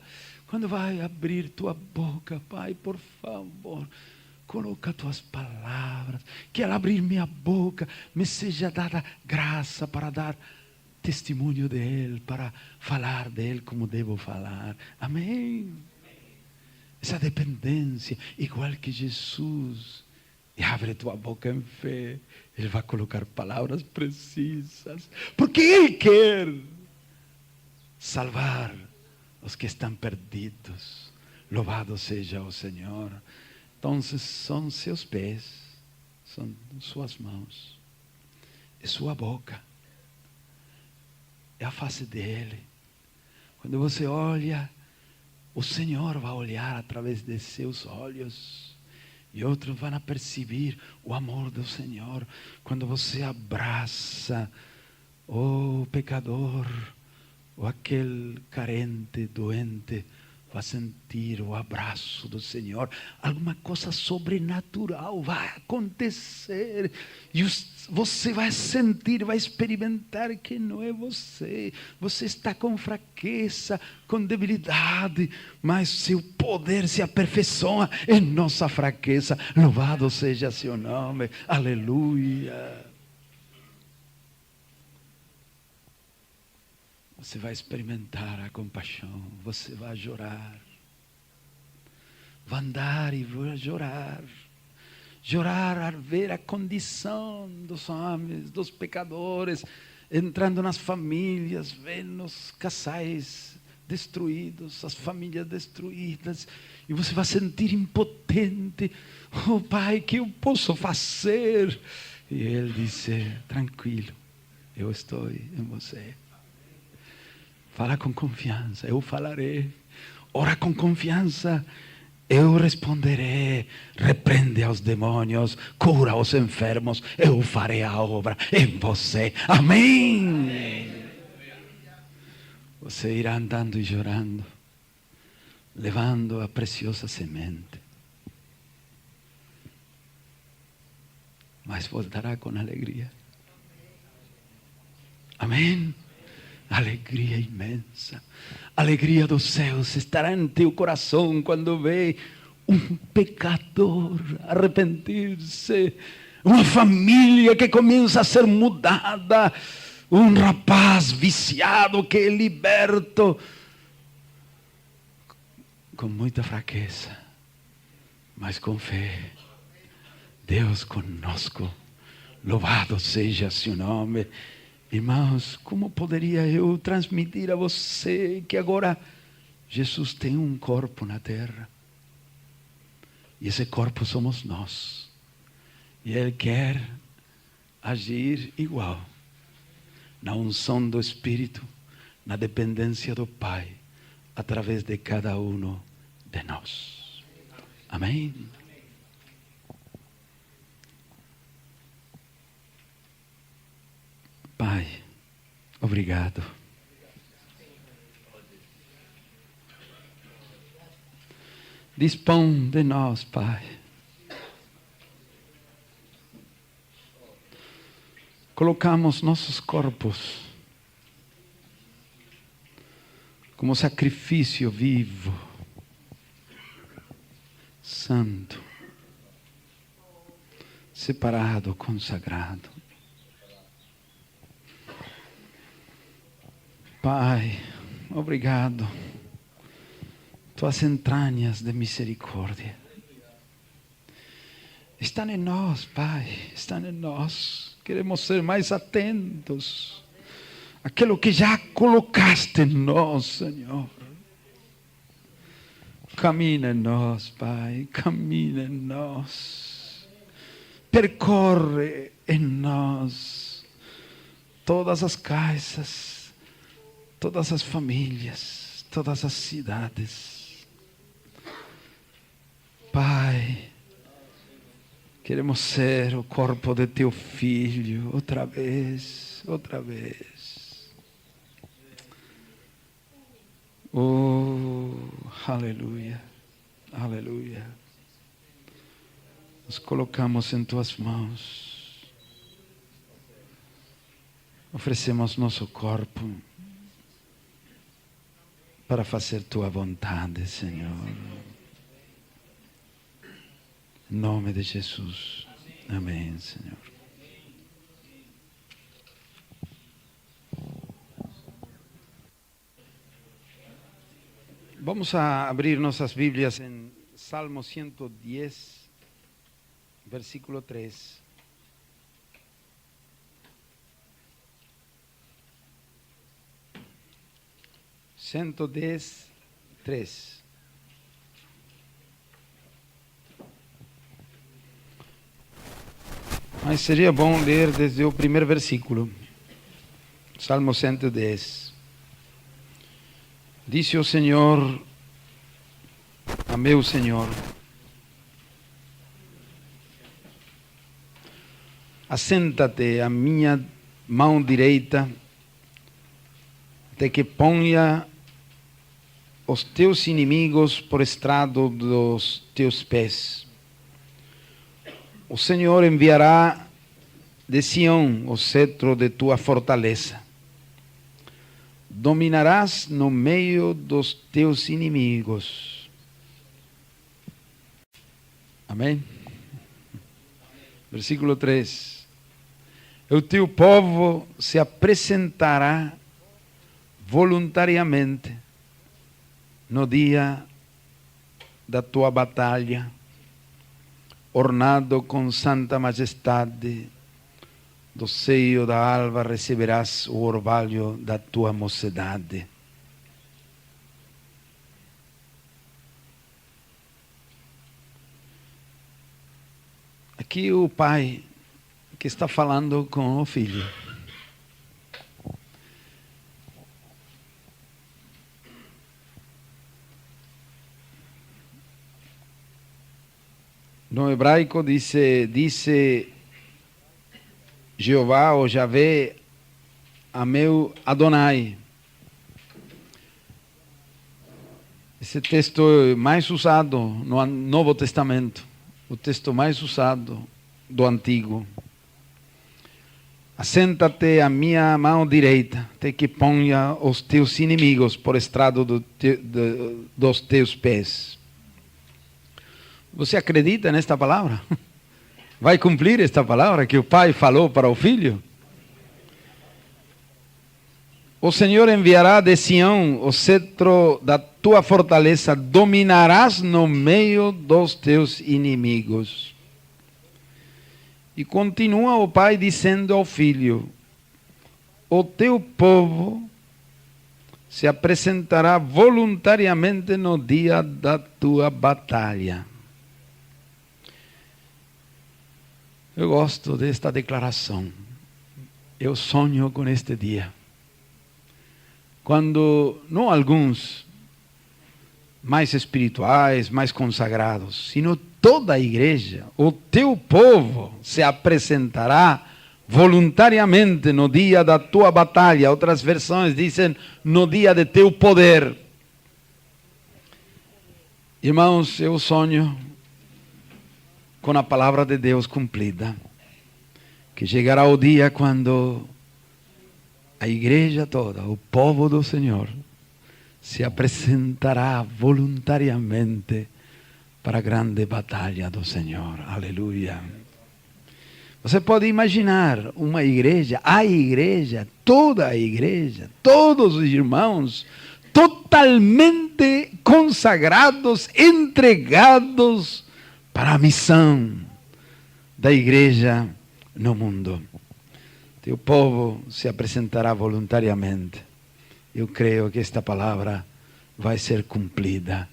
Speaker 1: quando vai abrir tua boca, Pai, por favor, coloca tuas palavras, que ao abrir minha boca, me seja dada graça para dar testemunho dele, para falar dele como devo falar. Amém? Essa dependência, igual que Jesus, e abre tua boca em fé, ele vai colocar palavras precisas, porque ele quer salvar os que estão perdidos. Louvado seja o Senhor. Então são seus pés, são suas mãos, é sua boca, é a face dele. Quando você olha, o Senhor vai olhar através de seus olhos. E outros vão perceber o amor do Senhor. Quando você abraça o pecador, ou aquele carente, doente, vai sentir o abraço do Senhor. Alguma coisa sobrenatural vai acontecer. E você vai sentir, vai experimentar que não é você. Você está com fraqueza, com debilidade, mas seu poder se aperfeiçoa em nossa fraqueza. Louvado seja seu nome. Aleluia. Você vai experimentar a compaixão, você vai chorar, vai andar e vai chorar, chorar ao ver a condição dos homens, dos pecadores, entrando nas famílias, vendo os casais destruídos, as famílias destruídas, e você vai sentir impotente. Oh Pai, que eu posso fazer? E Ele disse: tranquilo, eu estou em você. Fala com confiança, eu falarei. Ora com confiança, eu responderei. Repreende aos demônios, cura os enfermos, eu farei a obra em você. Amém. Você irá andando e chorando, levando a preciosa semente, mas voltará com alegria. Amém. Alegria imensa, alegria dos céus estará em teu coração quando vê um pecador arrepender-se, uma família que começa a ser mudada, um rapaz viciado que é liberto, com muita fraqueza, mas com fé. Deus conosco, louvado seja seu nome. Irmãos, como poderia eu transmitir a você que agora Jesus tem um corpo na terra, e esse corpo somos nós, e Ele quer agir igual, na unção do Espírito, na dependência do Pai, através de cada um de nós. Amém? Pai, obrigado. Dispõe de nós, Pai. Colocamos nossos corpos como sacrifício vivo, santo, separado, consagrado. Pai, obrigado. Tuas entranhas de misericórdia estão em nós, Pai, estão em nós. Queremos ser mais atentos àquilo que já colocaste em nós, Senhor. Camina em nós, Pai, camina em nós. Percorre em nós todas as casas, todas as famílias, todas as cidades. Pai, queremos ser o corpo de teu Filho outra vez, outra vez. Oh, aleluia, aleluia. Nos colocamos em tuas mãos. Oferecemos nosso corpo para fazer tua vontade, Senhor. Em nome de Jesus. Amém, Senhor. Vamos a abrir nossas Bíblias em Salmo 110, versículo 3. Cento 3. Mas seria bom ler desde o primeiro versículo. Salmo 110. Disse o Senhor a meu Senhor: assenta-te à minha mão direita, de que ponha os teus inimigos por estrado dos teus pés. O Senhor enviará de Sião o cetro de tua fortaleza. Dominarás no meio dos teus inimigos. Amém? Versículo 3. O teu povo se apresentará voluntariamente no dia da tua batalha, ornado com santa majestade. Do seio da alva receberás o orvalho da tua mocidade. Aqui o pai que está falando com o filho. No hebraico dice Jeová ou Javé a meu Adonai. Esse texto é mais usado no Novo Testamento, o texto mais usado do Antigo. Assenta-te à minha mão direita, até que ponha os teus inimigos por estrado dos teus pés. Você acredita nesta palavra? Vai cumprir esta palavra que o pai falou para o filho? O Senhor enviará de Sião o cetro da tua fortaleza, dominarás no meio dos teus inimigos. E continua o pai dizendo ao filho: o teu povo se apresentará voluntariamente no dia da tua batalha. Eu gosto desta declaração. Eu sonho com este dia. Quando, não alguns mais espirituais, mais consagrados, sino toda a igreja, o teu povo se apresentará voluntariamente no dia da tua batalha. Outras versões dizem no dia de teu poder. Irmãos, eu sonho com a palavra de Deus cumprida, que chegará o dia quando a igreja toda, o povo do Senhor, se apresentará voluntariamente para a grande batalha do Senhor. Aleluia. Você pode imaginar uma igreja, a igreja, toda a igreja, todos os irmãos, totalmente consagrados, entregados para a missão da igreja no mundo. Teu povo se apresentará voluntariamente. Eu creio que esta palavra vai ser cumprida.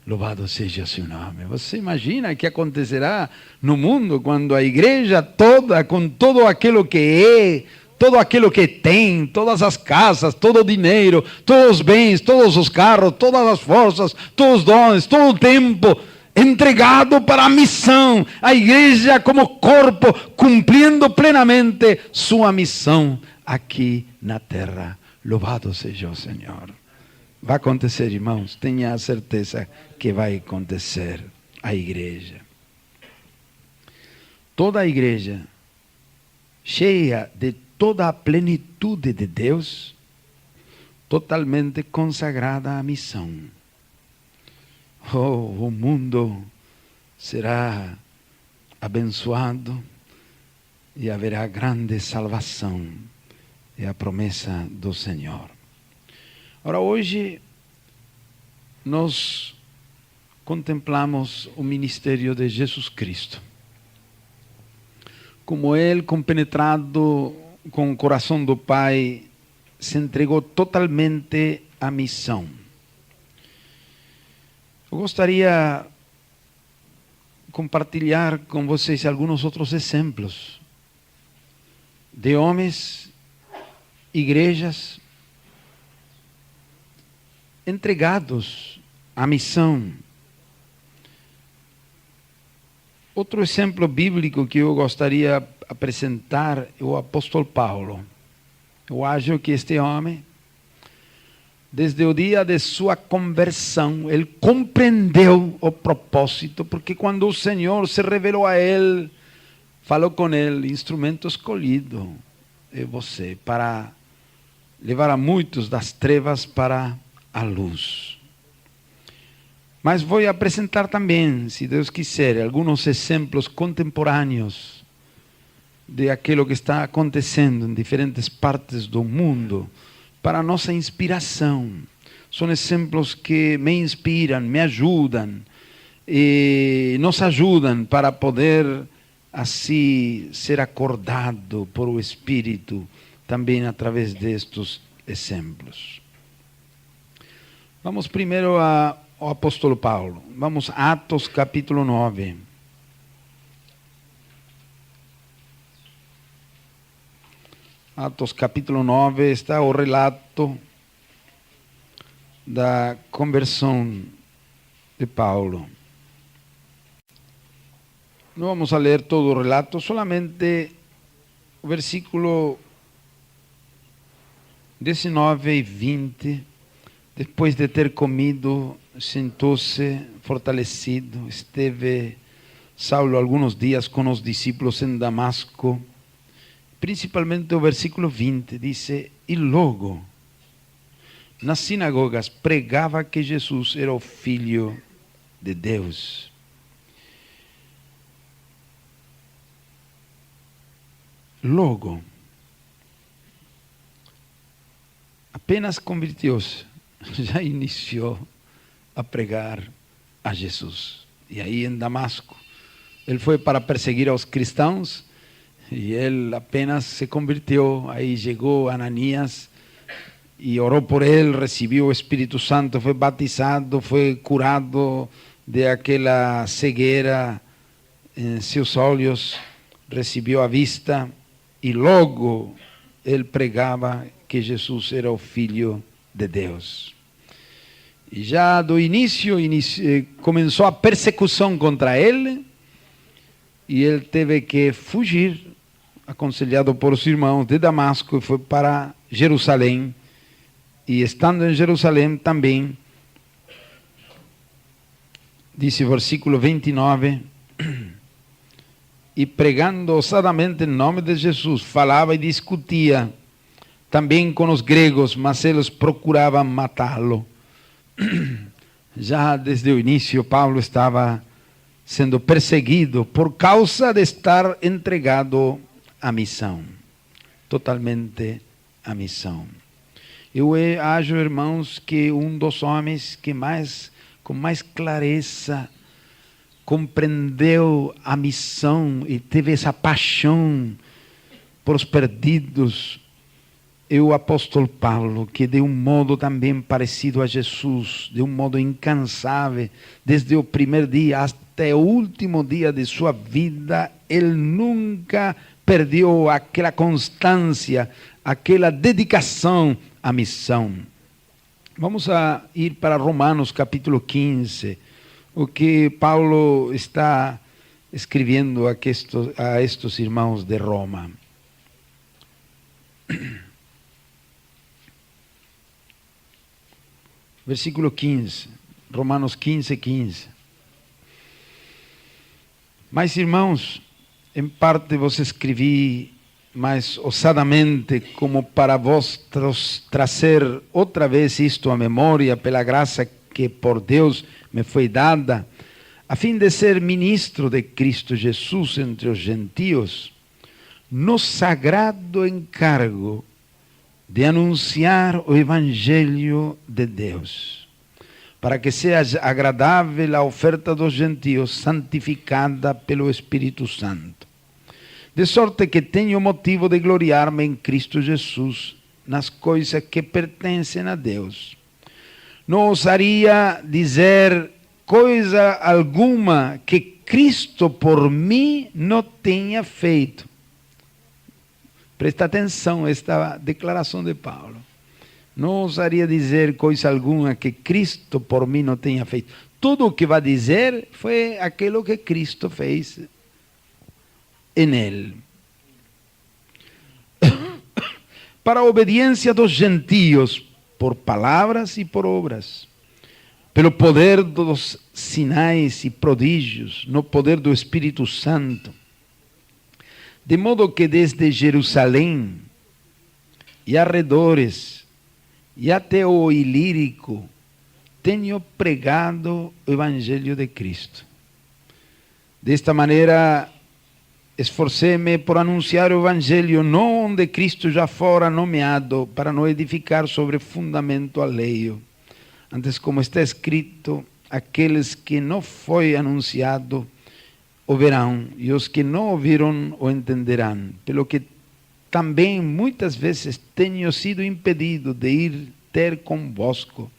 Speaker 1: Louvado seja o seu nome. Você imagina o que acontecerá no mundo quando a igreja toda, com todo aquilo que é, todo aquilo que tem, todas as casas, todo o dinheiro, todos os bens, todos os carros, todas as forças, todos os dons, todo o tempo entregado para a missão, a igreja como corpo, cumprindo plenamente sua missão aqui na terra. Louvado seja o Senhor. Vai acontecer, irmãos, tenha a certeza que vai acontecer a igreja. Toda a igreja, cheia de toda a plenitude de Deus, totalmente consagrada à missão. Oh, o mundo será abençoado e haverá grande salvação. É a promessa do Senhor. Ora, hoje nós contemplamos o ministério de Jesus Cristo. Como Ele, compenetrado com o coração do Pai, se entregou totalmente à missão. Eu gostaria de compartilhar com vocês alguns outros exemplos de homens, igrejas entregados à missão. Outro exemplo bíblico que eu gostaria de apresentar é o apóstolo Paulo. Eu acho que este homem Desde o dia de sua conversão, ele compreendeu o propósito, porque quando o Senhor se revelou a ele, falou com ele: instrumento escolhido é você para levar a muitos das trevas para a luz. Mas vou apresentar também, se Deus quiser, alguns exemplos contemporâneos de aquilo que está acontecendo em diferentes partes do mundo, para nossa inspiração. São exemplos que me inspiram, me ajudam e nos ajudam para poder assim ser acordado por o Espírito também através destes exemplos. Vamos primeiro ao apóstolo Paulo. Vamos a Atos capítulo 9. Atos capítulo 9 está o relato da conversão de Paulo. Não vamos a ler todo o relato, solamente o versículo 19 e 20. Depois de ter comido, sentou-se fortalecido. Esteve Saulo alguns dias com os discípulos em Damasco. Principalmente o versículo 20, diz: e logo, nas sinagogas, pregava que Jesus era o Filho de Deus. Logo, apenas convertiu-se, já iniciou a pregar a Jesus. E aí em Damasco, ele foi para perseguir aos cristãos, e ele apenas se converteu. Aí chegou Ananias e orou por ele, recebeu o Espírito Santo, foi batizado, foi curado de aquela cegueira em seus olhos, recebeu a vista, e logo ele pregava que Jesus era o Filho de Deus. E já do início começou a persecução contra ele, e ele teve que fugir, aconselhado por os irmãos de Damasco, e foi para Jerusalém. E estando em Jerusalém também, diz o versículo 29, e pregando ousadamente em nome de Jesus, falava e discutia também com os gregos, mas eles procuravam matá-lo. Já desde o início, Paulo estava sendo perseguido por causa de estar entregado à missão, totalmente à missão. Eu acho, irmãos, que um dos homens que com mais clareza compreendeu a missão e teve essa paixão por os perdidos é o apóstolo Paulo, que de um modo também parecido a Jesus, de um modo incansável, desde o primeiro dia até o último dia de sua vida, ele nunca perdeu aquela constância, aquela dedicação à missão. Vamos a ir para Romanos capítulo 15, o que Paulo está escrevendo a estes irmãos de Roma. Versículo 15, Romanos 15, 15. Mas, irmãos, em parte vos escrevi mais ousadamente, como para vos trazer outra vez isto à memória, pela graça que por Deus me foi dada, a fim de ser ministro de Cristo Jesus entre os gentios, no sagrado encargo de anunciar o Evangelho de Deus, para que seja agradável a oferta dos gentios, santificada pelo Espírito Santo. De sorte que tenho motivo de gloriar-me em Cristo Jesus, nas coisas que pertencem a Deus. Não ousaria dizer coisa alguma que Cristo por mim não tenha feito. Presta atenção a esta declaração de Paulo. Não ousaria dizer coisa alguma que Cristo por mim não tenha feito. Tudo o que vai dizer foi aquilo que Cristo fez em ele. Para a obediência dos gentios, por palavras e por obras, pelo poder dos sinais e prodígios, no poder do Espírito Santo. De modo que desde Jerusalém e arredores e até o Ilírico tenho pregado o Evangelho de Cristo. Desta maneira, esforcei-me por anunciar o Evangelho, não onde Cristo já fora nomeado, para não edificar sobre fundamento alheio. Antes, como está escrito, aqueles que não foi anunciado o verão, e os que não ouviram o entenderão. Pelo que também muitas vezes tenho sido impedido de ir ter convosco.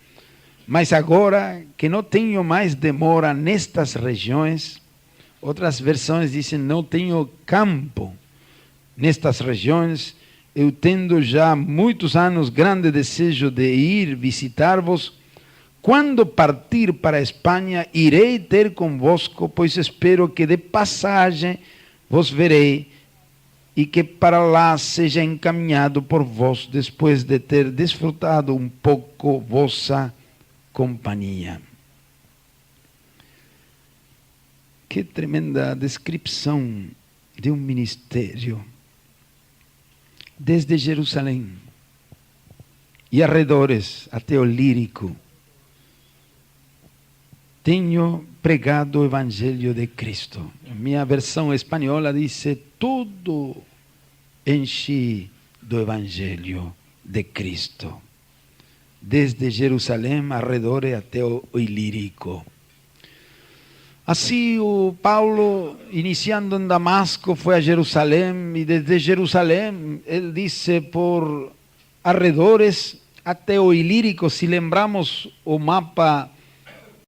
Speaker 1: Mas agora que não tenho mais demora nestas regiões, outras versões dizem, não tenho campo nestas regiões, eu tendo já muitos anos grande desejo de ir visitar-vos. Quando partir para a Espanha, irei ter convosco, pois espero que de passagem vos verei e que para lá seja encaminhado por vós, depois de ter desfrutado um pouco vossa companhia. Que tremenda descrição de um ministério. Desde Jerusalém e arredores até o Lírico, tenho pregado o Evangelho de Cristo. Minha versão espanhola diz, tudo enchi do Evangelho de Cristo. Desde Jerusalém, arredores até o Ilírico. Assim, o Paulo, iniciando em Damasco, foi a Jerusalém, e desde Jerusalém, ele disse, por arredores até o Ilírico. Se lembramos o mapa